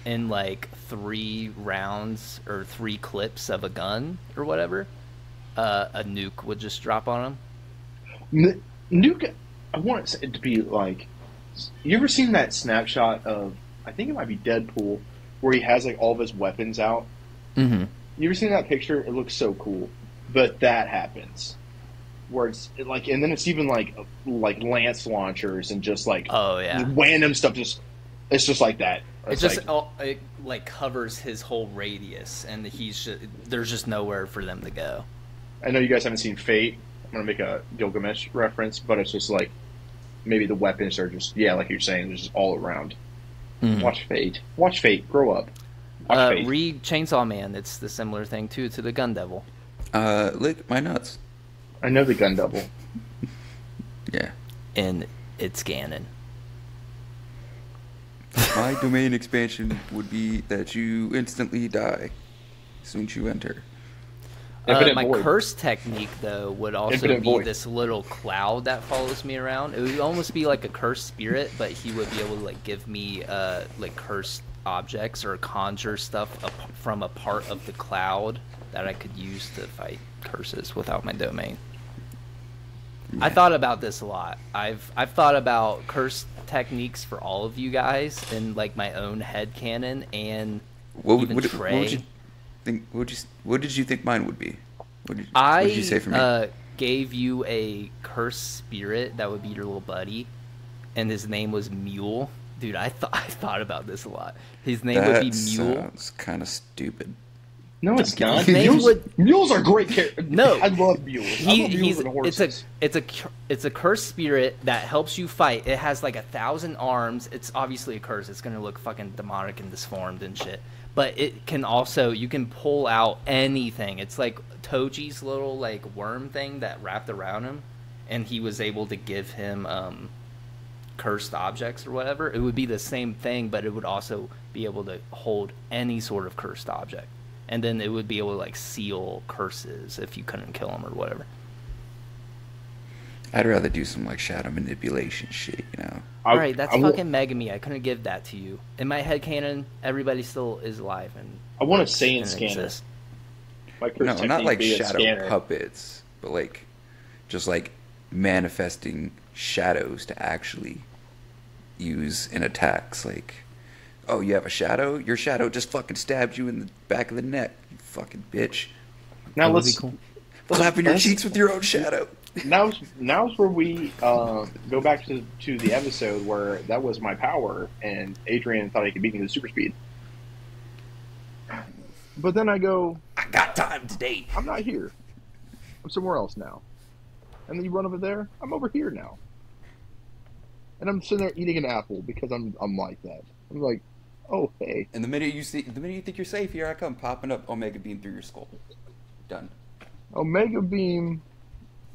in like 3 rounds or 3 clips of a gun or whatever, a nuke would just drop on him. Nuke, I want it to be like. You ever seen that snapshot of? I think it might be Deadpool, where he has like all of his weapons out. Mm-hmm. You ever seen that picture? It looks so cool. But that happens, where like, and then it's even like lance launchers and just like Oh yeah. random stuff. It's just like that. It It's just like, it like covers his whole radius, and there's just nowhere for them to go. I know you guys haven't seen Fate. I'm gonna make a Gilgamesh reference, but it's just like maybe the weapons are just like you're saying, they're just all around. Mhm. Watch Fate. Watch Fate. Grow up. Watch Fate. Read Chainsaw Man. It's the similar thing too to the Gun Devil. Lick my nuts. I know the gun double. Yeah. And it's Gannon. My domain expansion would be that you instantly die as soon as you enter. Infinite My Void. curse technique though would also Infinite be Void. this little cloud that follows me around. It would almost be like a cursed spirit, but he would be able to like give me like cursed objects or conjure stuff from a part of the cloud that I could use to fight curses without my domain. I thought about this a lot. I've thought about curse techniques for all of you guys in like my own headcanon and even Trey. What would you think? What did you think mine would be? What did you say for me? I gave you a cursed spirit that would be your little buddy, and his name was Mule. Dude, I thought about this a lot. His name would be Mule. Sounds kind of stupid. No, it's not. His name Mules are great characters. No. I love mules. I love mules and horses. It's a cursed spirit that helps you fight. It has like 1,000 arms. It's obviously a curse. It's gonna look fucking demonic and disformed and shit. But it can also, you can pull out anything. It's like Toji's little like worm thing that wrapped around him, and he was able to give him cursed objects or whatever. It would be the same thing, but it would also be able to hold any sort of cursed object. And then it would be able to like seal curses if you couldn't kill them or whatever. I'd rather do some like shadow manipulation shit, you know. Alright, that's fucking Megami. I couldn't give that to you. In my headcanon, everybody still is alive and I want a Saiyan and scanner. exists. My curse No, not technique like be a shadow scanner. puppets, but like just like manifesting shadows to actually use in attacks. Like, oh, you have a shadow? Your shadow just fucking stabbed you in the back of the neck, you fucking bitch. Now That would let's be cool. Flap in your cheeks with your own shadow. now's where we go back to the episode where that was my power, and Adrian thought he could beat me with super speed. But then I go, I got time today. I'm not here. I'm somewhere else now. And then you run over there. I'm over here now. and I'm sitting there eating an apple because I'm like that. I'm like, oh hey. And the minute you think you're safe, here I come, popping up Omega Beam through your skull. Done. Omega Beam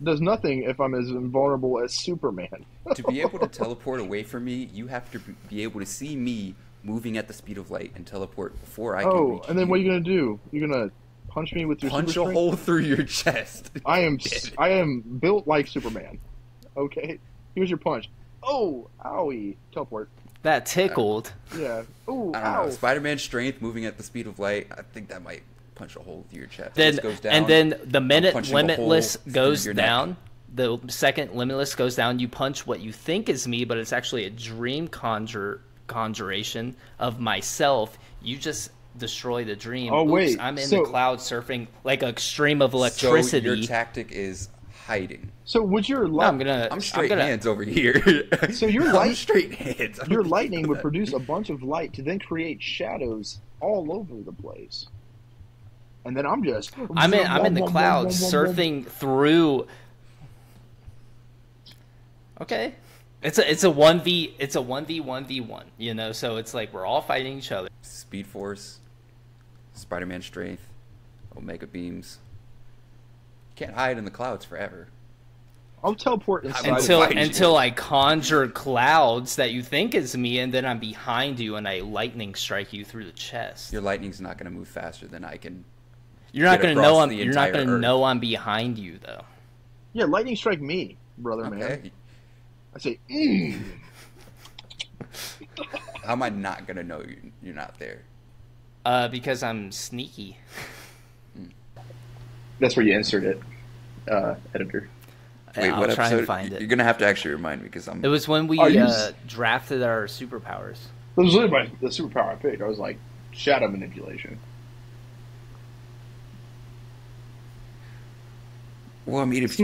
does nothing if I'm as invulnerable as Superman. To be able to teleport away from me, you have to be able to see me moving at the speed of light and teleport before I can reach you. And then what are you gonna do? You're gonna punch me with your punch super a strength? hole through your chest. I am built like Superman. Okay, here's your punch. Oh, owie! Teleport. That tickled. Yeah. Oh, I don't ow. know. Spider-Man's strength moving at the speed of light, I think that might punch a hole through your chest. Then This goes down, and then the minute punching a hole Limitless through goes your neck. down, the second Limitless goes down, you punch what you think is me, but it's actually a dream conjuration of myself. You just destroy the dream. Oh, wait, I'm in so- the cloud surfing like a stream of electricity. So your tactic is hiding. So would your No, I'm straight hands over here. So your I'm light- straight hands. I don't your think lightning you know would that. produce a bunch of light to then create shadows all over the place. And then I'm just I'm in the clouds surfing through. Okay, it's a 1v1v1, you know. So it's like we're all fighting each other. Speed Force, Spider-Man strength, Omega beams. You can't hide in the clouds forever. I'll teleport inside. Until I conjure clouds that you think is me, and then I'm behind you and I lightning strike you through the chest. Your lightning's not going to move faster than I can. You're not get gonna know across the you're not entire gonna Earth. know I'm behind you though. Yeah, lightning strike me, brother man. Okay. I say, How am I not going to know you're not there? Because I'm sneaky. That's where you insert it, editor. Wait, I'll what try episode? and find You're it. going to have to actually remind me because I'm. It was when we Oh, you drafted our superpowers. That was literally the superpower I picked. I was like, shadow manipulation. Well, I mean, if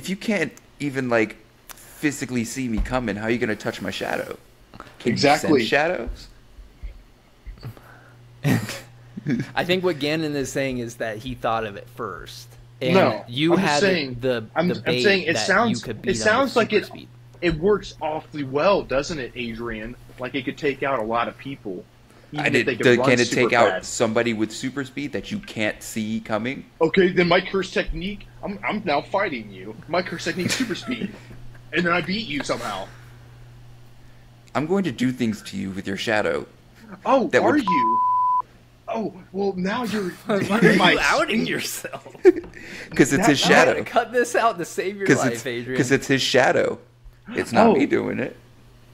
you can't even like physically see me coming, how are you going to touch my shadow? Can Exactly. you send shadows? I think what Gannon is saying is that he thought of it first. And No, you I'm just had saying- the I'm debate saying it that sounds- you could it beat sounds like super it- speed. It works awfully well, doesn't it, Adrian? Like it could take out a lot of people. Even if they could run Can it super take out fast. somebody with super speed that you can't see coming? Okay, then my curse technique. I'm now fighting you. My curse technique, super speed, and then I beat you somehow. I'm going to do things to you with your shadow. Oh, That are would- you? Oh, well now you're. Why are you're you my- outing yourself? Because it's his That- shadow. Cut this out to save your life, Adrian. Because it's his shadow. It's not Oh. me doing it.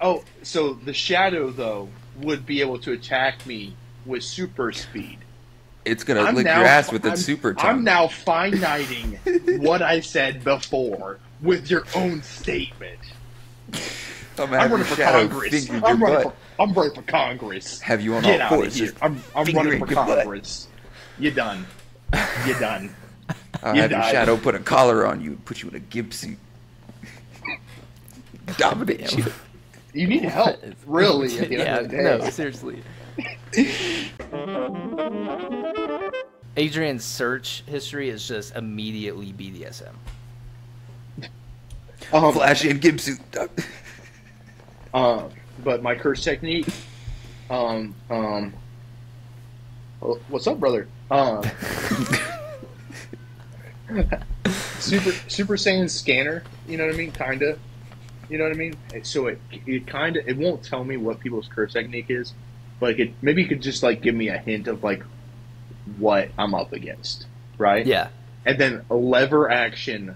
Oh, so the shadow though would be able to attack me with super speed. It's gonna I'm lick now- your ass with its I'm- super tongue. I'm now fine-niting what I said before with your own statement. I'm gonna I'm have running your for shadow Congress. finger I'm your running butt. for Congress. Have you on Get all out fours? of here. just I'm fingering running for your butt. Congress. You done. You done. I'll You have your died. shadow put a collar on you and put you in a gimp suit. Dominate you. You need help, really. At the yeah, end of the day. no, seriously. Adrian's search history is just immediately BDSM. Flashy and gimp suit. But my curse technique, oh, what's up, brother? Super Saiyan scanner. You know what I mean? Kinda. You know what I mean? So it kinda it won't tell me what people's curse technique is, but maybe it could just like give me a hint of like what I'm up against, right? Yeah. And then a lever action,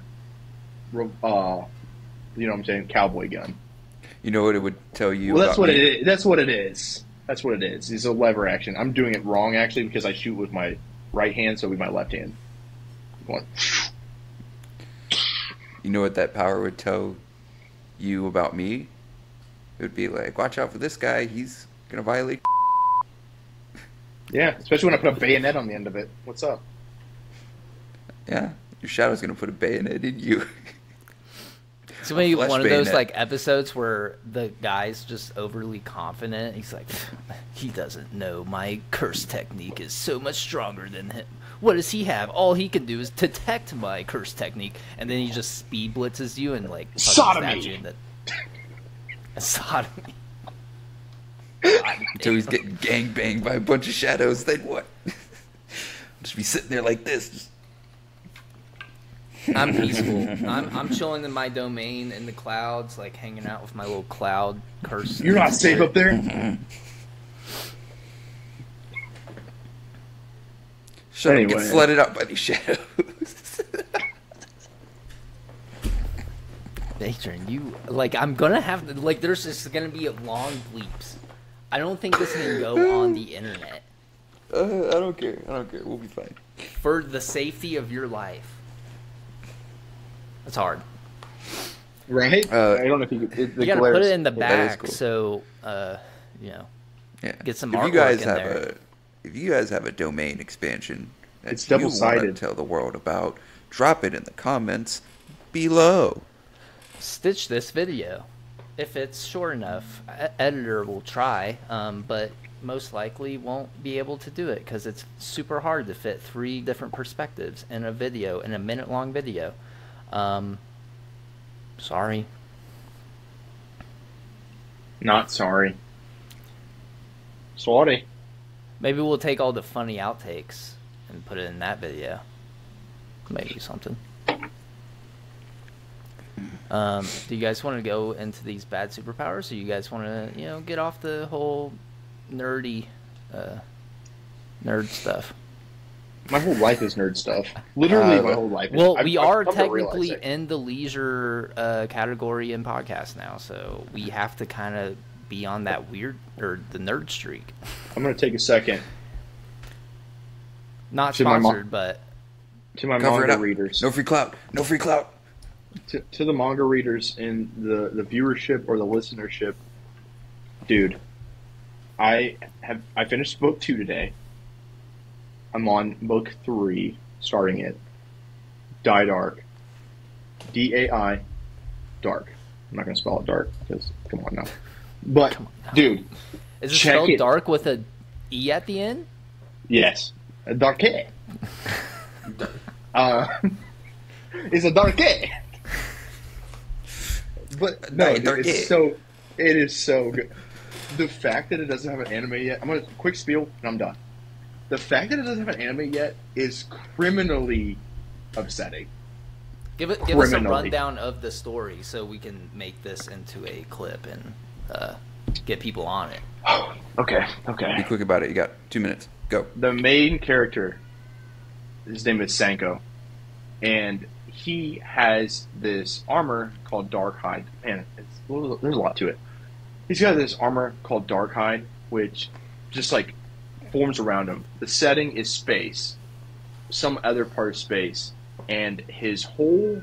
you know what I'm saying? Cowboy gun. You know what it would tell you? Well, that's about what me? it is. That's what it is. That's what it is. It's a lever action. I'm doing it wrong actually because I shoot with my right hand, so with my left hand. Going. You know what that power would tell you about me? It would be like, watch out for this guy. He's gonna violate. Yeah, especially when I put a bayonet on the end of it. What's up? Yeah, your shadow's gonna put a bayonet in you. So maybe flesh one of those bayonet. like episodes where the guy's just overly confident. He's like, he doesn't know my curse technique is so much stronger than him. What does he have? All he can do is detect my curse technique, and then he just speed blitzes you and like fucking Sodomy. stabs you in the... Sodomy. Until he's getting gangbanged by a bunch of shadows, then what? Just be sitting there like this. Just... I'm peaceful. I'm chilling in my domain in the clouds, like hanging out with my little cloud curse. You're not safe up there. Shut Anyway. up, get flooded out by these shadows. Adrian, you like I'm gonna have to, like there's just gonna be long bleeps. I don't think this can go on the internet. I don't care. We'll be fine. For the safety of your life. That's hard. Right? I don't know if you could. You gotta put it in the That is back, cool. so Yeah. get some If you artwork guys in have there. if you guys have a domain expansion that It's you want double-sided. to tell the world about, drop it in the comments below. Stitch this video. If it's short enough, editor will try, but most likely won't be able to do it because it's super hard to fit 3 different perspectives in a video, in a minute-long video. Sorry. Not sorry. Sorry. Maybe we'll take all the funny outtakes and put it in that video. Maybe something. Do you guys want to go into these bad superpowers, or you guys want to, get off the whole nerd stuff? My whole life is nerd stuff. Literally, my whole life. Well, I've we are come to realize technically it. in the leisure category in podcast now, so we have to kind of be on that weird or the nerd streak. I'm gonna take a second Not To my mo- sponsored, but to my Cover it manga up. readers. No free clout. No free clout. To the manga readers in the viewership or the listenership, dude, I finished book 2 today. I'm on book 3, starting it. Die Dark. DAI Dark. I'm not gonna spell it dark because come on now. But Come on now. dude, is it check spelled it. dark with a E at the end? Yes, a dark. It's a dark. But no, Dark dude, it is so good. The fact that it doesn't have an anime yet, I'm gonna quick spiel and I'm done. The fact that it doesn't have an anime yet is criminally upsetting. Give us a Criminally. rundown of the story so we can make this into a clip and get people on it. Okay. Be quick about it. You got 2 minutes. Go. The main character, his name is Sanko, and he has this armor called Darkhide. Man, there's a lot to it. He's got this armor called Darkhide, which just like forms around him. The setting is space, some other part of space, and his whole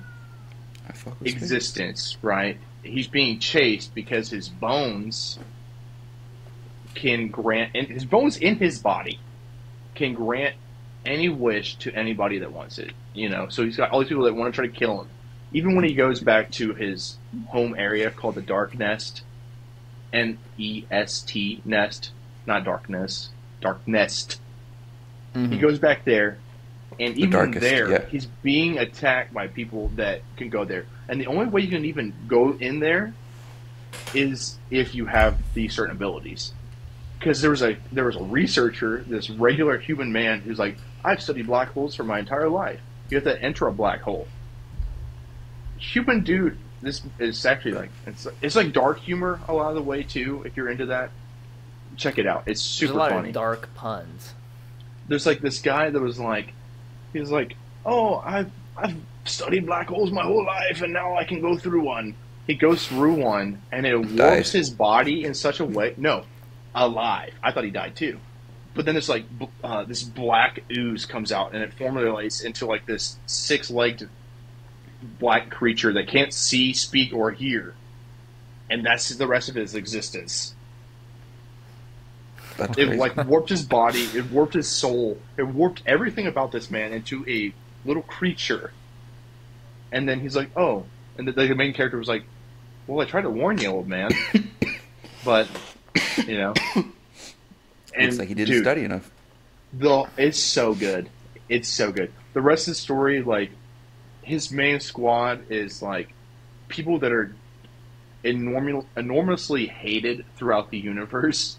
I fuck with space. existence, right? He's being chased because his bones can grant, and his bones in his body can grant any wish to anybody that wants it. So he's got all these people that want to try to kill him. Even when he goes back to his home area called the Dark Nest, Nest, nest, not darkness, Dark Nest. Mm-hmm. He goes back there, and even darkest, there, yeah. he's being attacked by people that can go there. And the only way you can even go in there is if you have these certain abilities. Because there was a researcher, this regular human man, who's like, I've studied black holes for my entire life. You have to enter a black hole. Human dude, this is actually like it's like dark humor a lot of the way too. If you're into that, check it out. It's There's super a lot funny. of dark puns. There's like this guy that was like, he was like, oh, I've studied black holes my whole life, and now I can go through one. He goes through one, and it warps Dies. his body in such a way. No, alive. I thought he died too. But then it's like this black ooze comes out, and it formulates into like this 6-legged black creature that can't see, speak, or hear, and that's the rest of his existence. That's It crazy. like warped his body, it warped his soul, it warped everything about this man into a little creature. And then he's like, oh, and the main character was like, well, I tried to warn you, old man, but And, Looks like he didn't dude, study enough. It's so good. It's so good. The rest of the story, like, his main squad is like people that are enormously hated throughout the universe.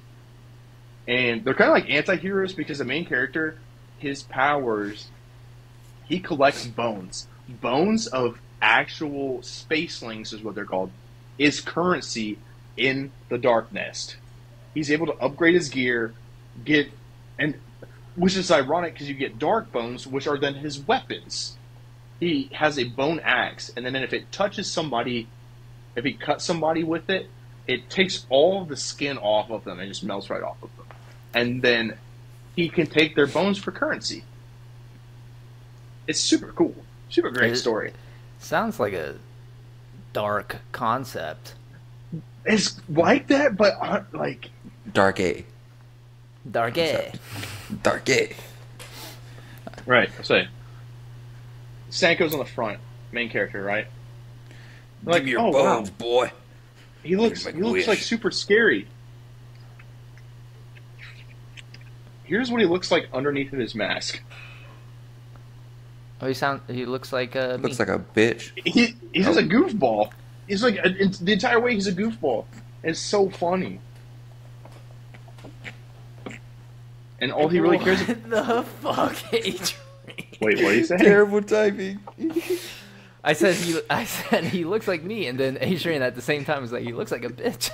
And they're kind of like anti-heroes because the main character, his powers, he collects bones. Bones of actual spacelings is what they're called, is currency in the Dark Nest. He's able to upgrade his gear, which is ironic because you get dark bones, which are then his weapons. He has a bone axe, and then if it touches somebody, if he cuts somebody with it, it takes all the skin off of them and just melts right off of them. And then he can take their bones for currency. It's super cool. Super great story. Sounds like a dark concept. It's like that, but like... Dark A. Dark A. Dark A. Right, I'll say. Sanko's on the front, main character, right? Give me your bones, boy. He looks like super scary. Here's what he looks like underneath of his mask. Oh, he looks like looks like a bitch. He's just a goofball. He's like the entire way he's a goofball. It's so funny. And all he really cares about... What the fuck, Adrian? Wait, what are you saying? Terrible typing. I said he looks like me, and then Adrian at the same time was like, he looks like a bitch.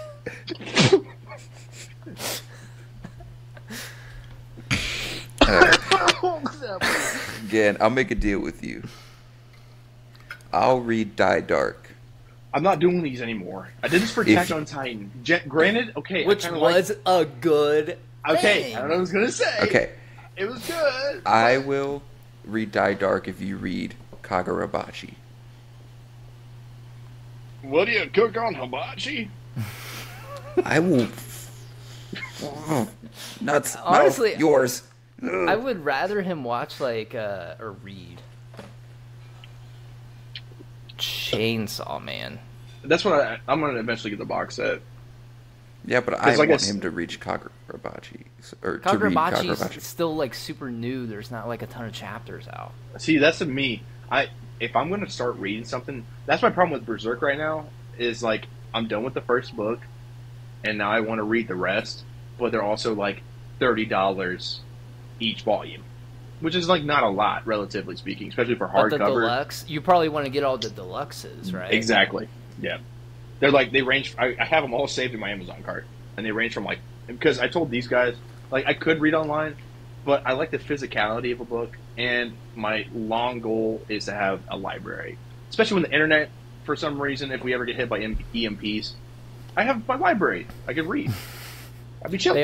Again, I'll make a deal with you. I'll read Die Dark. I'm not doing these anymore. I did this for Attack on Titan. Granted, okay, which was a good thing. I don't know what I was gonna say. Okay, it was good. I will read Die Dark if you read Kagurabachi. What do you cook on hibachi? I will. Nuts. Honestly, no, yours. I would rather him watch or read Chainsaw Man. That's what I'm gonna eventually get the box set. Yeah, but I want him to reach Kagurabachi. Kagurabachi's still like super new. There's not like a ton of chapters out. See, that's me. If I'm gonna start reading something, that's my problem with Berserk right now. Is like I'm done with the first book, and now I want to read the rest. But they're also like $30 each volume, which is like not a lot, relatively speaking, especially for hardcover. But the deluxe, you probably want to get all the deluxes, right? Exactly. Yeah, they range. I have them all saved in my Amazon cart, and they range from because I told these guys I could read online, but I like the physicality of a book, and my long goal is to have a library, especially when the internet, for some reason, if we ever get hit by EMPs, I have my library. I can read. I'd be chilling.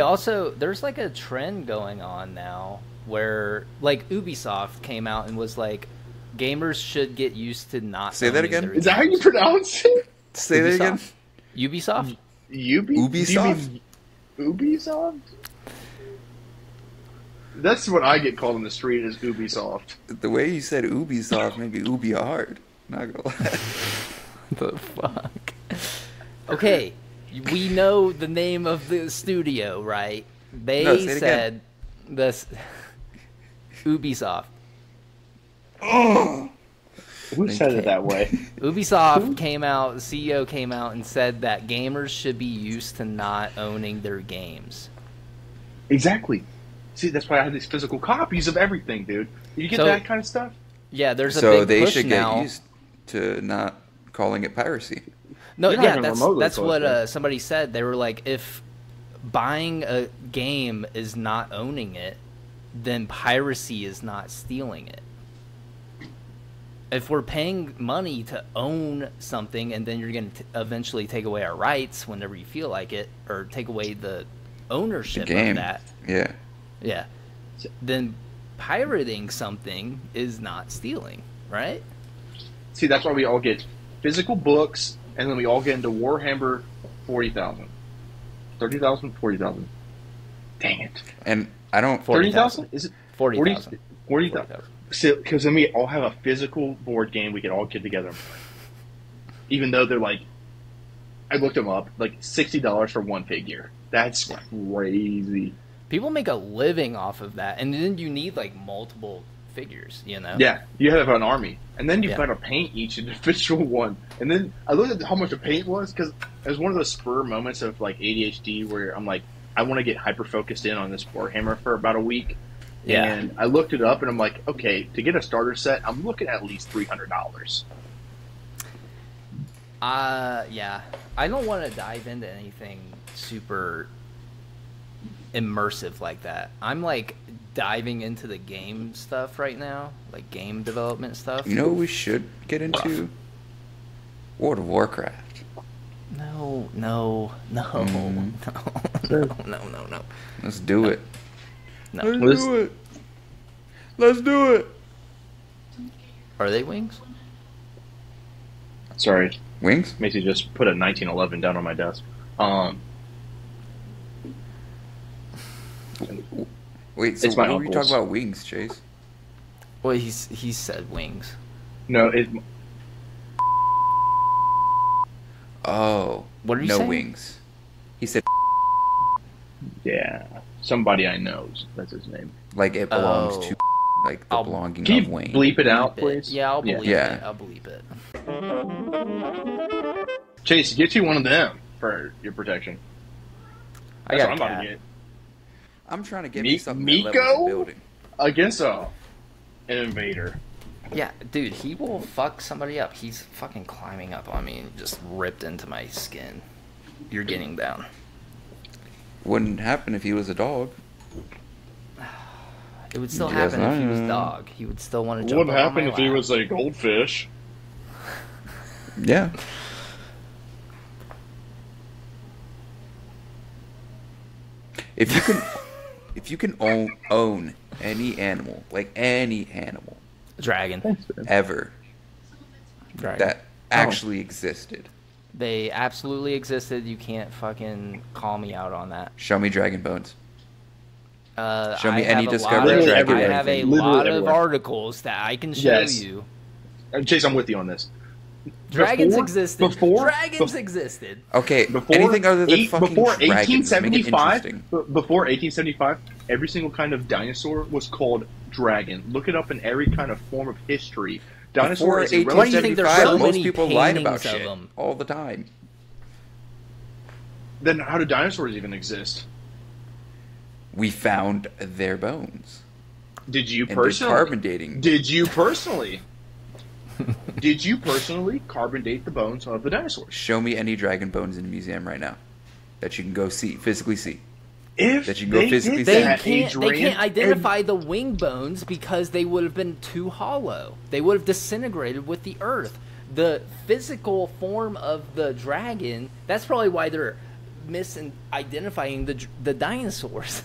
There's like a trend going on now where Ubisoft came out and was like, gamers should get used to not. Say that again. Is that how you pronounce it? Say that again. Ubisoft. Ubisoft. Ubisoft. That's what I get called in the street is Ubisoft. The way you said Ubisoft made me Ubi hard. Not gonna lie. The fuck. Okay, we know the name of the studio, right? They said this Ubisoft. Oh. Who said it that way? Ubisoft came out, the CEO came out and said that gamers should be used to not owning their games. Exactly. See, that's why I have these physical copies of everything, dude. You get that kind of stuff? Yeah, there's a big push they should now. get used to not calling it piracy. No, yeah, that's what somebody said. They were like, if buying a game is not owning it, then piracy is not stealing it. If we're paying money to own something and then you're going to eventually take away our rights whenever you feel like it, or take away the ownership of that. Yeah. Yeah. Then pirating something is not stealing, right? See, that's why we all get physical books, and then we all get into Warhammer 40,000. 30,000? 40,000. Dang it. And I don't... 30,000? Is it 40,000? 40,000. Because then we all have a physical board game we can all get together and play. Even though they're like, I looked them up, like $60 for one figure. That's crazy. People make a living off of that, and then you need like multiple figures, you know? Yeah, you have an army, and then you've got to paint each individual one. And then I looked at how much the paint was, because it was one of those spur moments of like ADHD where I'm like, I want to get hyper focused in on this Warhammer for about a week. Yeah. And I looked it up and I'm like, okay, to get a starter set, I'm looking at least $300. Yeah. I don't want to dive into anything super immersive like that. I'm like diving into the game stuff right now, like game development stuff. You know what we should get into? World of Warcraft. No. Let's do it. No. Let's do it. Let's do it. Are they wings? Sorry, Wings? Macy just put a 1911 down on my desk. Wait, so It's my what were you uncle's. talking about wings, Chase? Well, he said wings. No, it. Oh. What are you no saying? wings. He said Yeah, somebody I know. That's his name. like it belongs Oh. to like the I'll- belonging Can you of Wayne. bleep it out, Bleep it. please? Yeah, I'll bleep Yeah. it. I'll bleep it. Chase, get you one of them for your protection. I That's got what I'm a about cat. to get. I'm trying to get Mi- me something that levels Miko? the building. Against an invader. Yeah, dude, he will fuck somebody up. He's fucking climbing up on me and just ripped into my skin. You're getting down. Wouldn't happen if he was a dog. It would still Yes, happen if he was I know. dog. He would still want to jump What up happened on if my he lap. was a goldfish? Yeah. If you can own any animal, like any animal Dragon. ever Dragon. that actually existed, They absolutely existed. You can't fucking call me out on that. show me dragon bones. Show me I any have a discovery lot of- dragon I or have a anything. lot Literally of everywhere. articles that I can show Yes. you. Chase, I'm with you on this. Dragons Before- existed. before- Dragons bef- existed. Okay, Before anything other than fucking before dragons, make it 1875, interesting. before 1875, every single kind of dinosaur was called dragon. Look it up in every kind of form of history. Dinosaur Before is a Why do you think there's 1875, so most many people lied paintings about of shit them? all the time. Then how do dinosaurs even exist? We found their bones Did you and did personally? carbon dating. Did you personally? Did you personally carbon date the bones of the dinosaurs? Show me any dragon bones in a museum right now that you can go see, physically see. If That you can go they physically did see. They that, can't. They Adrian, can't identify the wing bones because they would have been too hollow. They would have disintegrated with the earth. The physical form of the dragon. That's probably why they're misidentifying the dinosaurs.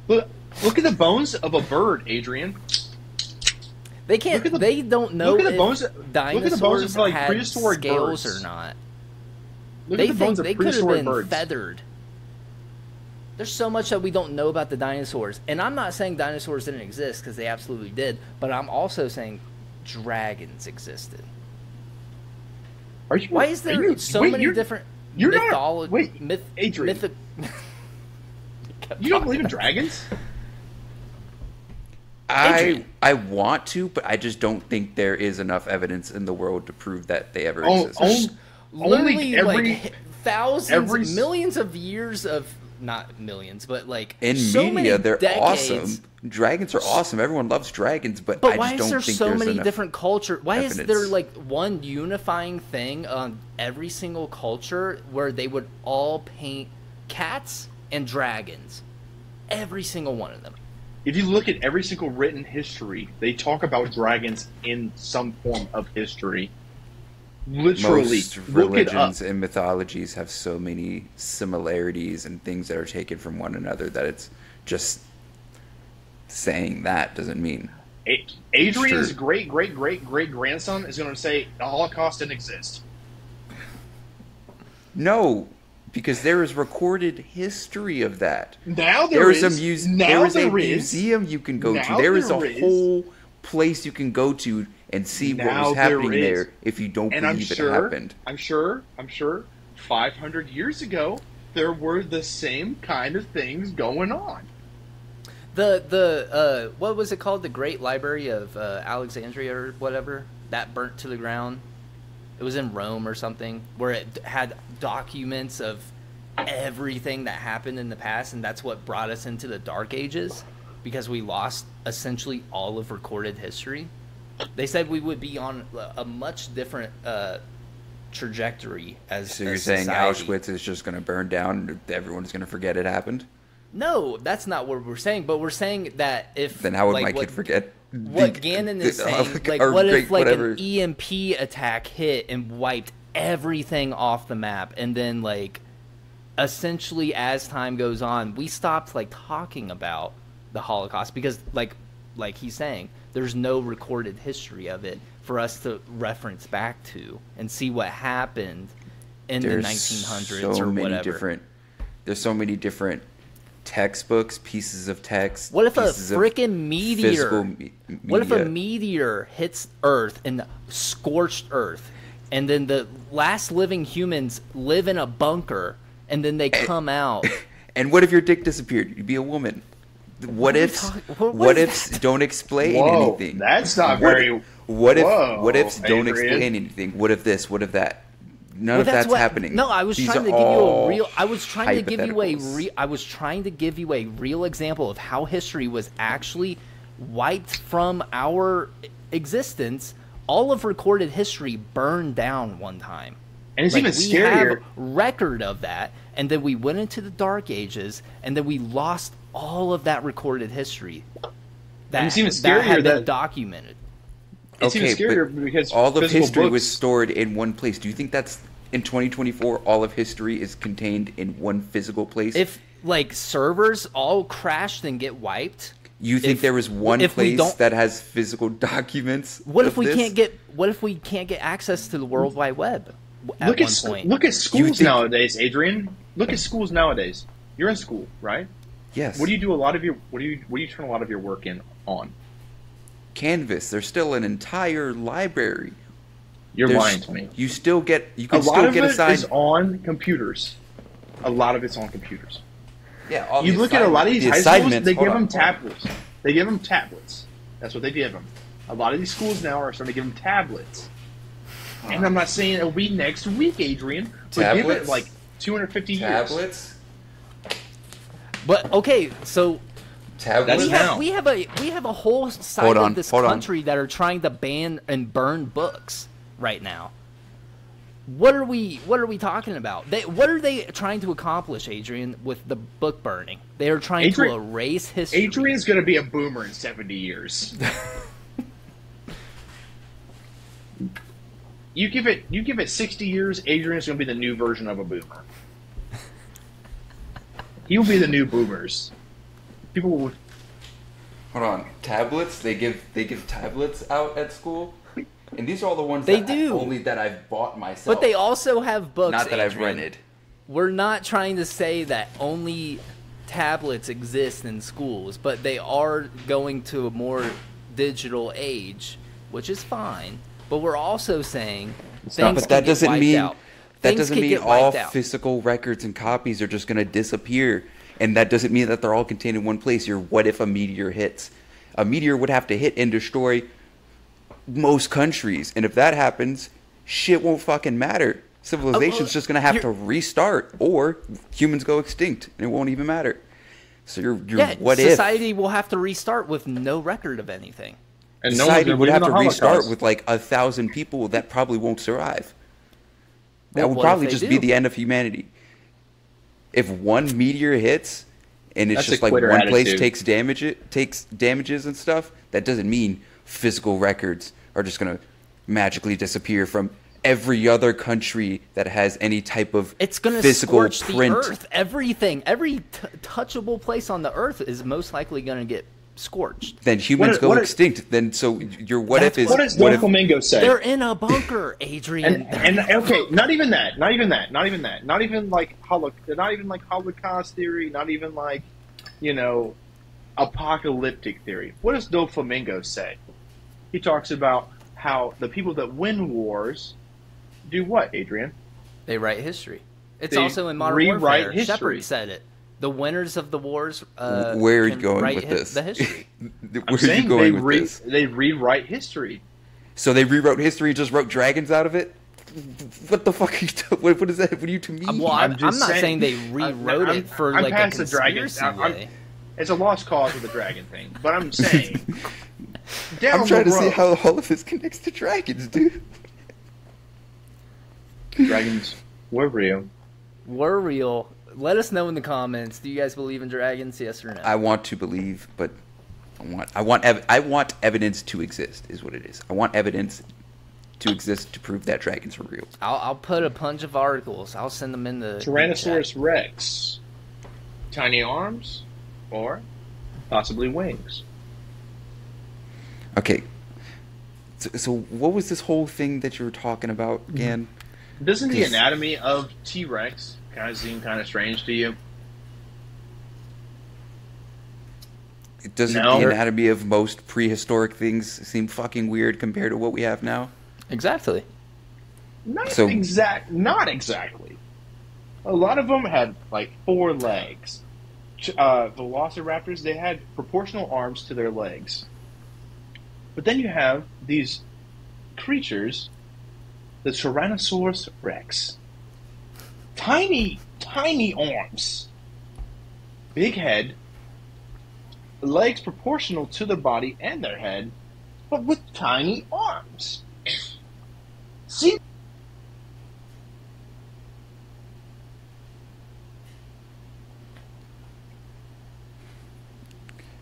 Look at the bones of a bird, Adrian. They can't. Look at the- They don't know look at the if bones- look at the dinosaurs bones of, like, had prehistoric scales birds. or not. Look They at the think bones of they could have prehistoric been birds. feathered. There's so much that we don't know about the dinosaurs, and I'm not saying dinosaurs didn't exist because they absolutely did, but I'm also saying dragons existed. Are you? Why is are there you- so wait, many you're- different you're not- mythology? wait, Adrian. You don't believe in dragons? Adrian. I want to, but I just don't think there is enough evidence in the world to prove that they ever Oh, existed. Literally, every like thousands, every- millions of years of not millions, but like In so media, many they're decades. awesome. Dragons are awesome. Everyone loves dragons, but But I why just is don't there think so there's many enough different culture? Why is there evidence. like one unifying thing on every single culture where they would all paint cats and dragons? Every single one of them. If you look at every single written history, they talk about dragons in some form of history. Literally, Most look it up. religions and mythologies have so many similarities and things that are taken from one another that it's just saying that doesn't mean Adrian's Sure. great grandson is going to say the Holocaust didn't exist. no, because there is recorded history of that. Now There is a Now there is a there is. museum you can go to. Now There is a there is. whole place you can go to and see what Now was there happening is. there if you don't And I'm believe it sure, happened. I'm sure, 500 years ago, there were the same kind of things going on. The what was it called? The Great Library of Alexandria or whatever that burnt to the ground. It was in Rome or something, where it had documents of everything that happened in the past, and that's what brought us into the Dark Ages, because we lost essentially all of recorded history. They said we would be on a much different trajectory as So you're a saying society. Auschwitz is just going to burn down and everyone's going to forget it happened? No, that's not what we're saying. But we're saying that if Then how would like, my what, kid forget? what Gannon is saying? Like, or what if great, like whatever. an EMP attack hit and wiped everything off the map, and then like essentially as time goes on, we stopped like talking about the Holocaust because like he's saying, there's no recorded history of it for us to reference back to and see what happened in the 1900s or whatever. There's so many different textbooks, pieces of text. What if a pieces of freaking meteor? physical What if a media. meteor hits Earth and scorched Earth, and then the last living humans live in a bunker, and then they come out? And what if your dick disappeared? You'd be a woman. What ifs? what What is ifs that? don't explain Whoa, anything? that's not What- very. What if? Whoa, What ifs don't Adrian. explain anything? What if this? What if that? None Well, of that's what, happening. No, I was These trying are to give you a all real. I was trying to give you a hypotheticals. I was trying to give you a real example of how history was actually wiped from our existence. All of recorded history burned down one time. And it's Like, even we scarier. have record of that, and then we went into the Dark Ages, and then we lost all of that recorded history. That, And it's even that had scarier been that- documented. It's even Okay, scarier but because all of physical history books, was stored in one place. Do you think that's in 2024? All of history is contained in one physical place. If like servers all crashed and get wiped, you think if- there was one if we place don't- that has physical documents, what of if we this? can't get? What if we can't get access to the World Wide Web at look one at point? look at schools think- nowadays, Adrian. Look at schools nowadays. You're in school, right? Yes. What do you do a lot of your what do you turn a lot of your work in on? Canvas. There's still an entire library. You're There's- lying to me. You still get. You A can lot still of get it assigned. is on computers. A lot of it's on computers. Yeah. All You the look at a lot of these the high schools, assignments- they hold give on, them hold on. tablets. They give them tablets. That's what they give them. A lot of these schools now are starting to give them tablets. And I'm not saying it'll be next week, Adrian, but give it Tablets? like 250 years. Tablets. But okay, so Tablets. we now. have a whole side Hold on, of this hold on. country that are trying to ban and burn books right now. What are we talking about? What are they trying to accomplish, Adrian, with the book burning? They are trying to erase history. Adrian's going to be a boomer in 70 years. You give it 60 years, Adrian's going to be the new version of a boomer. He will be the new boomers. People will. Hold on. Tablets. They give tablets out at school, and these are all the ones They that do. only that I've bought myself. But they also have books. not that I've Adrian. rented. We're not trying to say that only tablets exist in schools, but they are going to a more digital age, which is fine. But we're also saying things not- But can that get doesn't wiped mean out. that Things doesn't can mean get all wiped out. physical records and copies are just going to disappear, and that doesn't mean that they're all contained in one place. What if a meteor hits? A meteor would have to hit and destroy most countries, and if that happens, shit won't fucking matter. Civilization's just going to have to restart, or humans go extinct, and it won't even matter. So you're Yeah, what if society will have to restart with no record of anything. And no one's society gonna would believe have in to the restart Holocaust. with like 1,000 people that probably won't survive. That Well, would what if probably they just do? be the end of humanity. If one meteor hits and it's That's just a like quitter one place attitude. takes damages and stuff, that doesn't mean physical records are just gonna magically disappear from every other country that has any type of It's going to physical scorch print. the earth. Everything, every touchable place on the earth is most likely going to get scorched. Then humans What- go what- extinct. Then so your what That's if is What does what Don if Flamingo say? They're in a bunker, Adrian. And okay, not even that, not even like Holocaust theory, not even like, apocalyptic theory. What does Do Flamingo say? He talks about how the people that win wars do what, Adrian? They write history. It's They also in Modern rewrite Warfare. history. Shepard said it. The winners of the wars. where are you can going write with this? The history. Where I'm are saying you going with this? they rewrite history. So they rewrote history, just wrote dragons out of it. What the fuck? Are you what is that? What are you to me? Well, I'm just not saying- saying they rewrote it for I'm like a past the dragon. conspiracy way. It's a lost cause with the dragon thing, but I'm saying down I'm trying the to see road- how all of this connects to dragons, dude. dragons were real. We're real. Let us know in the comments. Do you guys believe in dragons? Yes or no? I want to believe, but I want evidence to exist. Is what it is. I want evidence to exist to prove that dragons are real. I'll put a bunch of articles. I'll send them in the Tyrannosaurus chat. Rex, tiny arms, or possibly wings. Okay. So what was this whole thing that you were talking about again? Doesn't the 'Cause- anatomy of T-Rex kind of seem kind of strange to you? Doesn't No. the anatomy of most prehistoric things seem fucking weird compared to what we have now? Exactly. Not So- exactly. A lot of them had like 4 legs. Velociraptors, they had proportional arms to their legs. But then you have these creatures, the Tyrannosaurus Rex. Tiny arms. Big head. Legs proportional to their body and their head, but with tiny arms. See?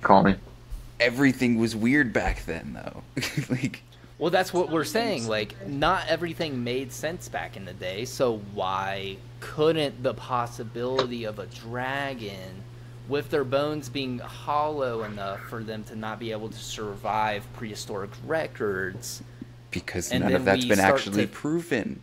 Call me. Everything was weird back then, though. Like, Well, that's what we're saying. Like, not everything made sense back in the day, so why couldn't the possibility of a dragon, with their bones being hollow enough for them to not be able to survive prehistoric records? because And none then of that's we been start actually to- proven.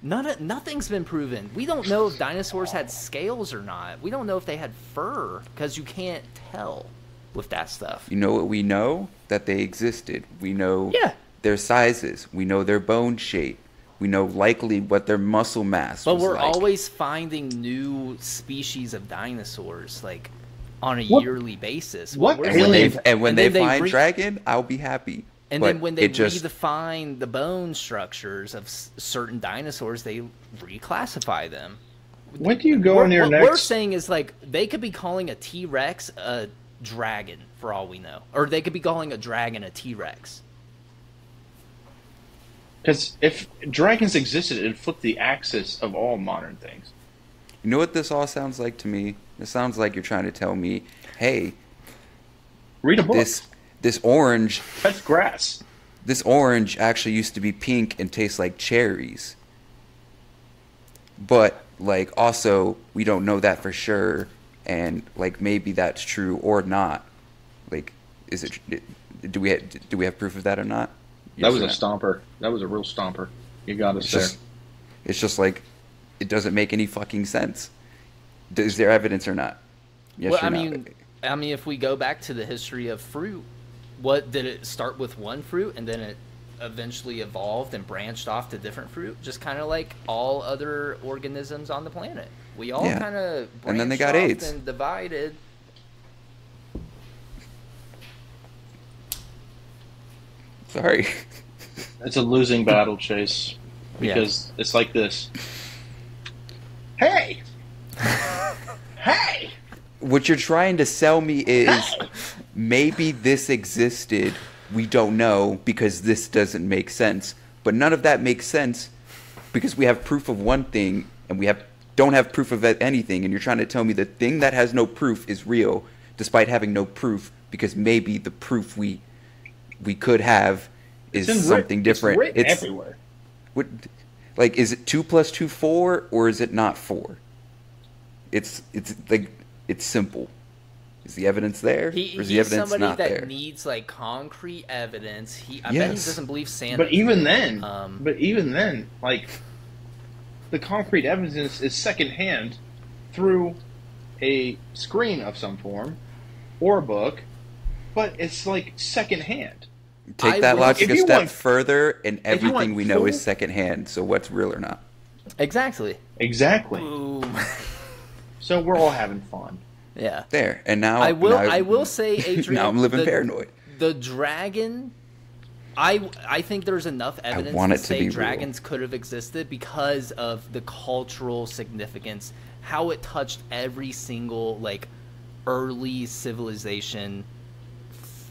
Nothing's been proven. We don't know if dinosaurs had scales or not. We don't know if they had fur, because you can't tell with that stuff. You know what we know? That they existed. We know Yeah. their sizes. We know their bone shape. We know likely what their muscle mass But was we're like. always finding new species of dinosaurs, like, on a What- yearly basis. what we're alien- saying- And when then they find re- dragon, I'll be happy. And But then when they it just redefine the bone structures of certain dinosaurs, they reclassify them. When do you go on your what next? we're saying is, like, they could be calling a T-Rex a dragon, for all we know. Or they could be calling a dragon a T-Rex. Because if dragons existed, it'd flip the axis of all modern things. You know what this all sounds like to me? It sounds like you're trying to tell me, hey, Read a book. this orange That's grass. actually used to be pink and tastes like cherries. But like also we don't know that for sure, and like maybe that's true or not. Like, is it? Do we have proof of that or not? That was Yes a or no? stomper. That was a real stomper. You got us there. It's just like it doesn't make any fucking sense. Is there evidence or not? Yes Well, or I no? mean, if we go back to the history of fruit, what did it start with one fruit and then it eventually evolved and branched off to different fruit? Just kind of like all other organisms on the planet. We all Yeah. kind of And then they got off AIDS. and divided. Sorry. It's a losing battle, Chase. Because it's like this. Hey! Hey! What you're trying to sell me is maybe this existed. We don't know because this doesn't make sense. But none of that makes sense because we have proof of one thing and we don't have proof of anything. And you're trying to tell me the thing that has no proof is real despite having no proof because maybe the proof we could have is something different. It's written everywhere. What, like, is it 2 + 2 4 or is it not 4? It's like it's simple. Is the evidence there, or is the He's evidence somebody not that there? needs like concrete evidence. I bet he Yes. doesn't believe Santa. But even then, like, the concrete evidence is secondhand through a screen of some form or a book, but it's like secondhand. Take I that will- logic if a you step want- further, and if you everything want we know is full- secondhand. So what's real or not? Exactly. Exactly. Boom. So we're all having fun. Yeah. There and now I will. now I will say, Adrian. now I'm living the, paranoid. The dragon I think there's enough evidence want to it to say be real. dragons could have existed because of the cultural significance, how it touched every single like early civilization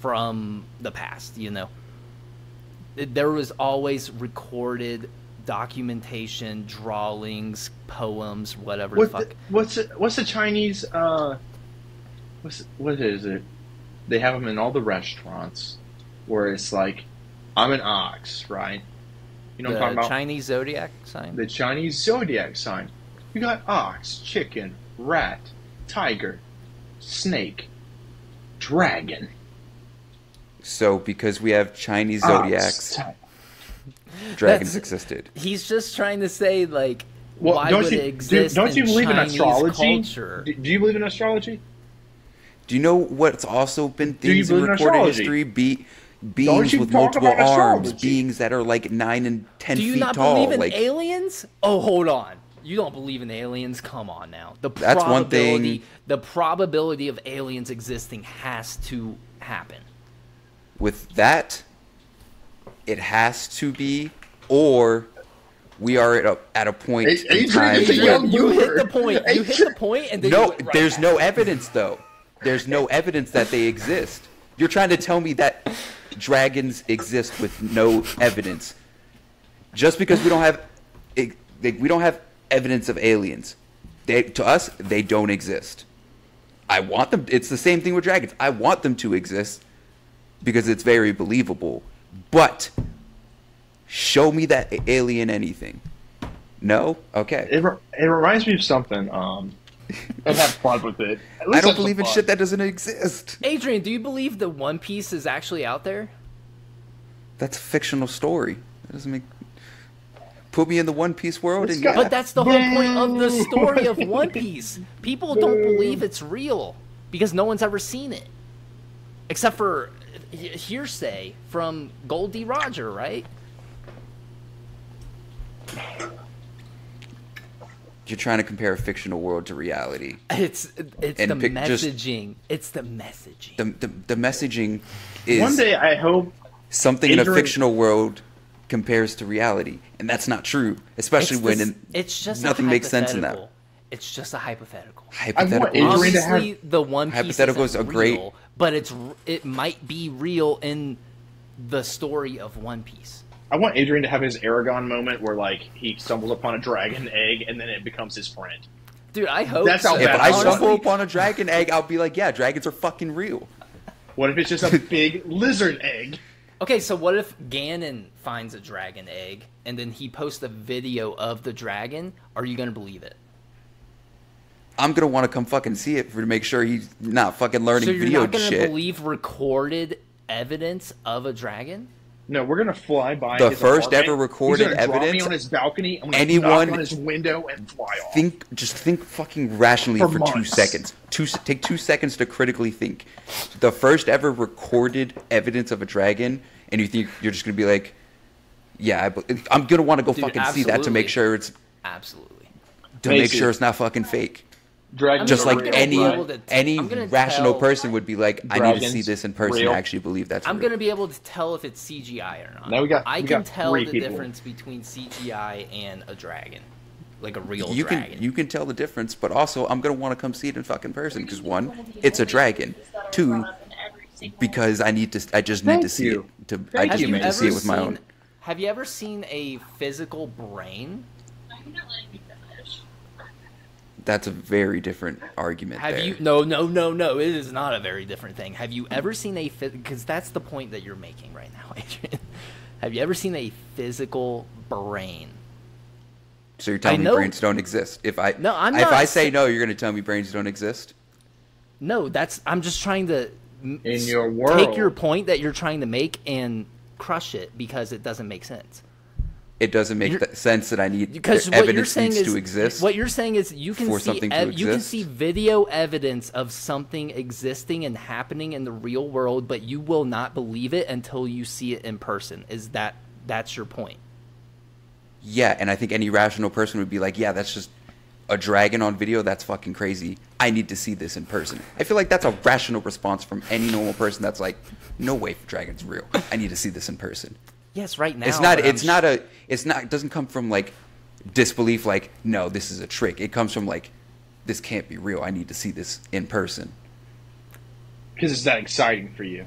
from the past. You know, there was always recorded documentation, drawings, poems, whatever the fuck. What's the Chinese? What is it? They have them in all the restaurants, where it's like, I'm an ox, right? You know what I'm talking The about? Chinese zodiac sign. The Chinese zodiac sign. You got ox, chicken, rat, tiger, snake, dragon. So because we have Chinese Ox, zodiacs, dragons That's- existed. He's just trying to say like, Well, why don't would you it exist don't you in believe Chinese in astrology? culture? Do you believe in astrology? Do you know what's also been Do you things in believe in recorded astrology? history? Don't Beings you with talk multiple about arms, astrology? beings that are like 9 and 10 Do you feet not tall. believe in like aliens? Oh, hold on. You don't believe in aliens? Come on now. That's one thing. The probability of aliens existing has to happen. with that, it has to be, or we are at a point in Adrian time is a where young You hit boomer. the point. You hit the point, and then you no, went right there's back. no evidence though. There's no evidence that they exist. You're trying to tell me that dragons exist with no evidence, just because we don't have evidence of aliens. To us, they don't exist. I want them. It's the same thing with dragons. I want them to exist because it's very believable. But show me that alien anything. No? Okay. It reminds me of something. And have fun with it. At least I don't have some believe in fun. shit that doesn't exist. Adrian, do you believe that One Piece is actually out there? That's a fictional story. That doesn't make. Put me in the One Piece world, It's and got- yeah. But that's the whole point of the story of One Piece. People don't believe it's real because no one's ever seen it, except for hearsay from Goldie Roger, right? You're trying to compare a fictional world to reality. It's And the just- messaging. It's the messaging. The messaging is One day I hope something in a Adrian- fictional world compares to reality, and that's not true. Especially It's when this- it's just nothing a makes sense in that. hypothetical. It's just a hypothetical. Hypothetical. Adrian to Obviously, have- the One Piece Hypotheticals isn't are great. real, but it might be real in the story of One Piece. I want Adrian to have his Aragon moment where like he stumbles upon a dragon egg and then it becomes his friend. Dude, I hope That's how so. If bad I honestly- stumble upon a dragon egg, I'll be like, yeah, dragons are fucking real. What if it's just a big lizard egg? Okay, so what if Gannon finds a dragon egg and then he posts a video of the dragon? Are you gonna believe it? I'm gonna want to come fucking see it to make sure he's not fucking learning So you're video not gonna shit. believe recorded evidence of a dragon? No, we're gonna fly by The his first apartment. ever recorded He's gonna drop me evidence on his balcony. I'm gonna anyone- knock on his window and fly off. Just think fucking rationally For for 2 months. seconds. Take 2 seconds to critically think. The first ever recorded evidence of a dragon, and you think you're just gonna be like, yeah, I'm gonna want to go Dude, fucking see that to absolutely. make sure it's Absolutely. make Macy. sure it's not fucking fake. Dragons Just are like real, any right? I'm gonna rational tell- person would be like, I need to see Dragons, this in person real. to actually believe that's I'm real. gonna be able to tell if it's CGI or not. Now we got- I we can got tell three the people. difference between CGI and a dragon, like a real You dragon. can tell the difference, but also I'm gonna want to come see it in fucking person because one, it's a dragon. Two, because I just need to see you. it. I Thank just you, need man. to see it with my own. Have you ever seen a physical brain? That's a very different argument. Have there. you? No. It is not a very different thing. Have you ever seen a because that's the point that you're making right now, Adrian. Have you ever seen a physical brain? So you're telling I me know- brains don't exist? If I No, I'm if not I say sa- no, you're gonna tell me brains don't exist? No, I'm just trying to In your world. take your point that you're trying to make and crush it because it doesn't make sense. It doesn't make sense that I need Because that what you're evidence saying needs is to exist. what you're saying is you can for see something to you can exist? see video evidence of something existing and happening in the real world, but you will not believe it until you see it in person. That's your point? Yeah, and I think any rational person would be like, yeah, that's just a dragon on video, that's fucking crazy. I need to see this in person. I feel like that's a rational response from any normal person that's like, no way, dragon's real. I need to see this in person. Yes, right now. It doesn't come from like disbelief, like, no, this is a trick. It comes from like, this can't be real. I need to see this in person. Because it's that exciting for you.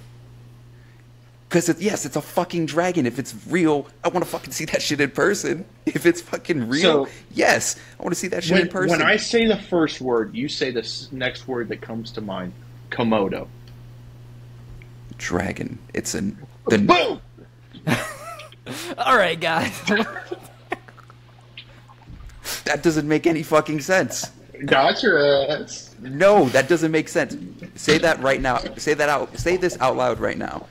Because it's a fucking dragon. If it's real, I want to fucking see that shit in person. If it's fucking real, yes, I want to see that shit in person. When I say the first word, you say the next word that comes to mind. Komodo. Dragon. It's an... Boom! All right, guys. That doesn't make any fucking sense. Got your ass. No, that doesn't make sense. Say that right now. Say this out loud right now.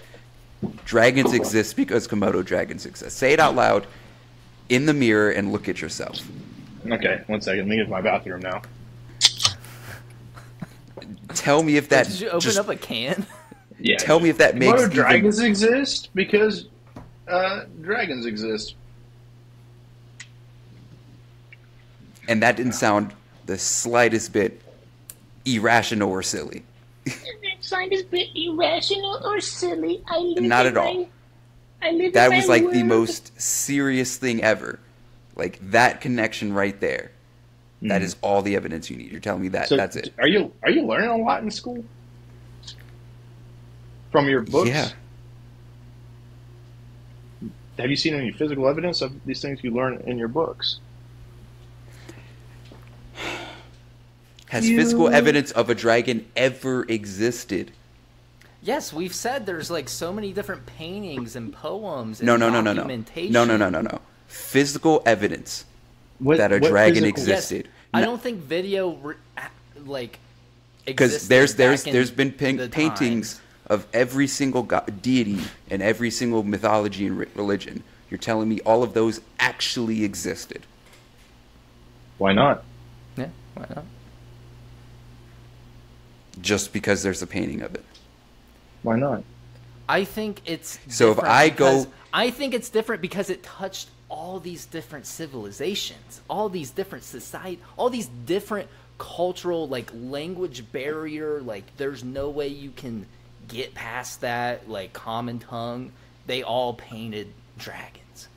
Dragons exist because Komodo dragons exist. Say it out loud in the mirror and look at yourself. Okay, 1 second. Let me get to my bathroom now. Tell me if that... Did you open up a can? Yeah. Tell me if that makes... Komodo dragons exist because dragons exist. And that didn't sound the slightest bit irrational or silly. Slightest bit irrational or silly. Not at all. That was like the most serious thing ever. Like that connection right there. That is all the evidence you need. You're telling me that that's it. Are you learning a lot in school? From your books? Yeah. Have you seen any physical evidence of these things you learn in your books? Has physical evidence of a dragon ever existed? Yes, we've said there's like so many different paintings and poems and No. documentation. No. Physical evidence that a dragon existed. Yes, I don't think video like because there's been paintings of every single deity and every single mythology and religion. You're telling me all of those actually existed? Why not? Yeah, why not? Just because there's a painting of it. Why not? I think it's so. If I go, I think it's different because it touched all these different civilizations, all these different society, all these different cultural like language barrier. Like, there's no way you can get past that. Like common tongue, they all painted dragons.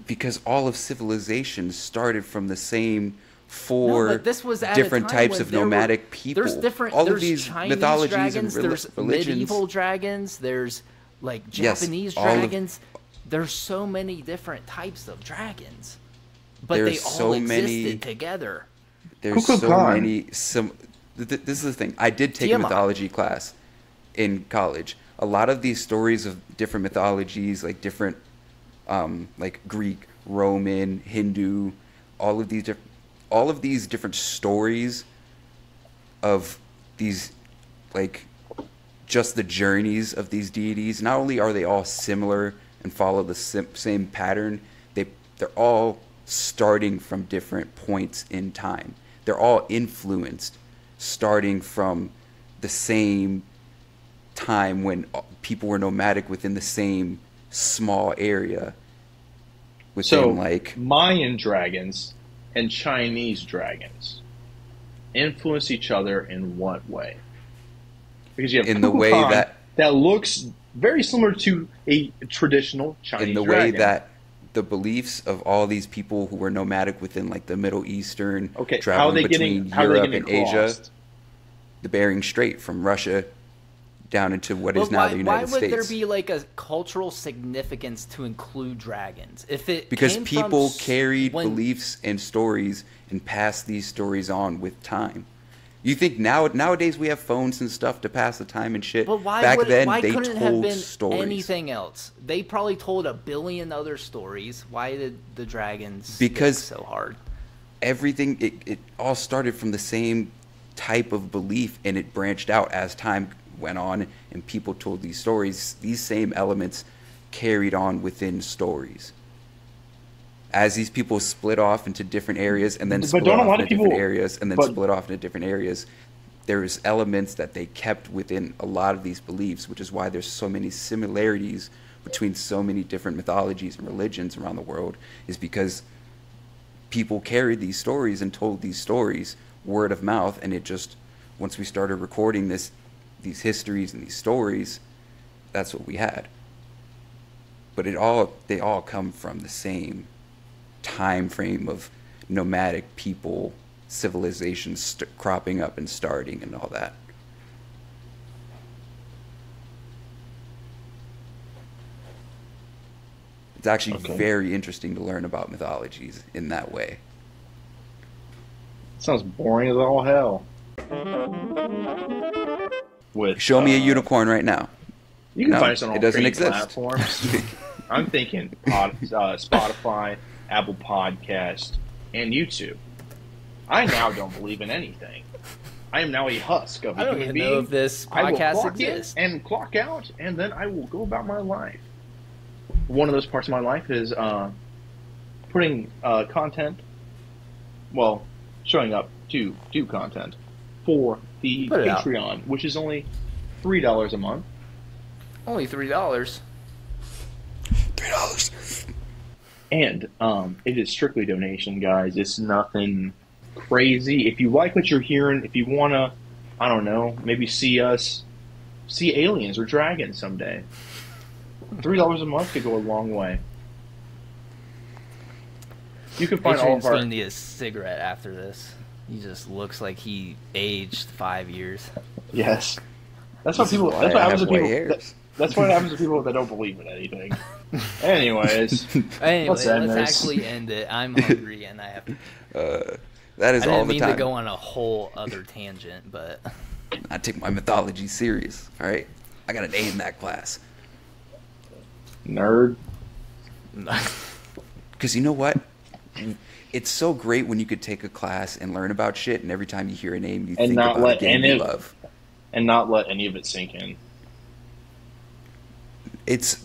Because all of civilization started from the same four but this was at different a time types when of nomadic people. There's different. All there's of these Chinese mythologies dragons, and there's religions. medieval dragons. There's like Japanese dragons. There's so many different types of dragons, but they all existed together. There's so many. This is the thing. I did take a mythology class in college. A lot of these stories of different mythologies, like different, like Greek, Roman, Hindu, all of these different stories of these, like, just the journeys of these deities. Not only are they all similar and follow the same pattern, they're all starting from different points in time. They're all influenced, starting from the same time when people were nomadic within the same small area. Within, like, Mayan dragons and Chinese dragons influence each other in what way? Because you have in the way that looks very similar to a traditional Chinese dragon. In the way that the beliefs of all these people who were nomadic within, like, the Middle Eastern, traveling between Europe and Asia, the Bering Strait from Russia down into what is now the United States. Why would there be like a cultural significance to include dragons? Because people carried beliefs and stories and passed these stories on with time. You think nowadays we have phones and stuff to pass the time and shit? But why Back then why they couldn't told it have been stories. Anything else? They probably told a billion other stories. Why did the dragons because stick so hard? Everything it all started from the same type of belief, and it branched out as time went on and people told these stories. These same elements carried on within stories as these people split off into different areas and then split off into different areas and then split off into different areas. There's elements that they kept within a lot of these beliefs, which is why there's so many similarities between so many different mythologies and religions around the world, is because people carried these stories and told these stories word of mouth, and it just, once we started recording these histories and these stories, that's what we had. But they all come from the same time frame of nomadic people, civilizations cropping up and starting and all that. It's actually very interesting to learn about mythologies in that way. Sounds boring as all hell. Show me a unicorn right now. You can find us on all doesn't three exist. platforms. I'm thinking Spotify, Apple Podcast, and YouTube. I now don't believe in anything. I am now a husk of a human being. I don't even know if this I will podcast clock exists. in and clock out, and then I will go about my life. One of those parts of my life is putting content, showing up to do content for the Patreon, which is only $3 a month. Only $3. $3. And it is strictly donation, guys. It's nothing crazy. If you like what you're hearing, if you want to, I don't know, maybe see aliens or dragons someday, $3 a month could go a long way. You can find all of our... going to need a cigarette after this. He just looks like he aged 5 years. Yes. That's what people... That's what happens to people... That's what happens to people that don't believe in anything. Anyways, let's actually end it. I'm hungry and I have to... that is all the time. I didn't mean to go on a whole other tangent, but... I take my mythology serious, all right? I got an A in that class. Nerd. Because you know what? It's so great when you could take a class and learn about shit, and every time you hear a name, you think about a game you love. And not let any of it sink in. It's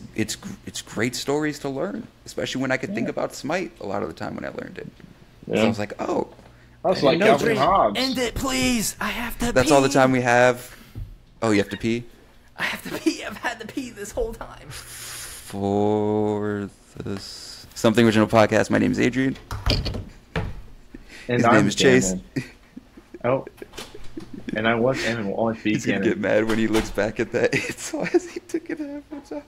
great stories to learn, especially when I could think about Smite a lot of the time when I learned it. Yeah. So I was like, oh. I was like Calvin Hobbes. End it, please. I have to pee. That's all the time we have. Oh, you have to pee? I have to pee. I've had to pee this whole time. For this Something Original Podcast, my name is Adrian. And his name is Chase. Oh. And I was and will always be He's going to get mad when he looks back at that. It's as he took it headphones off.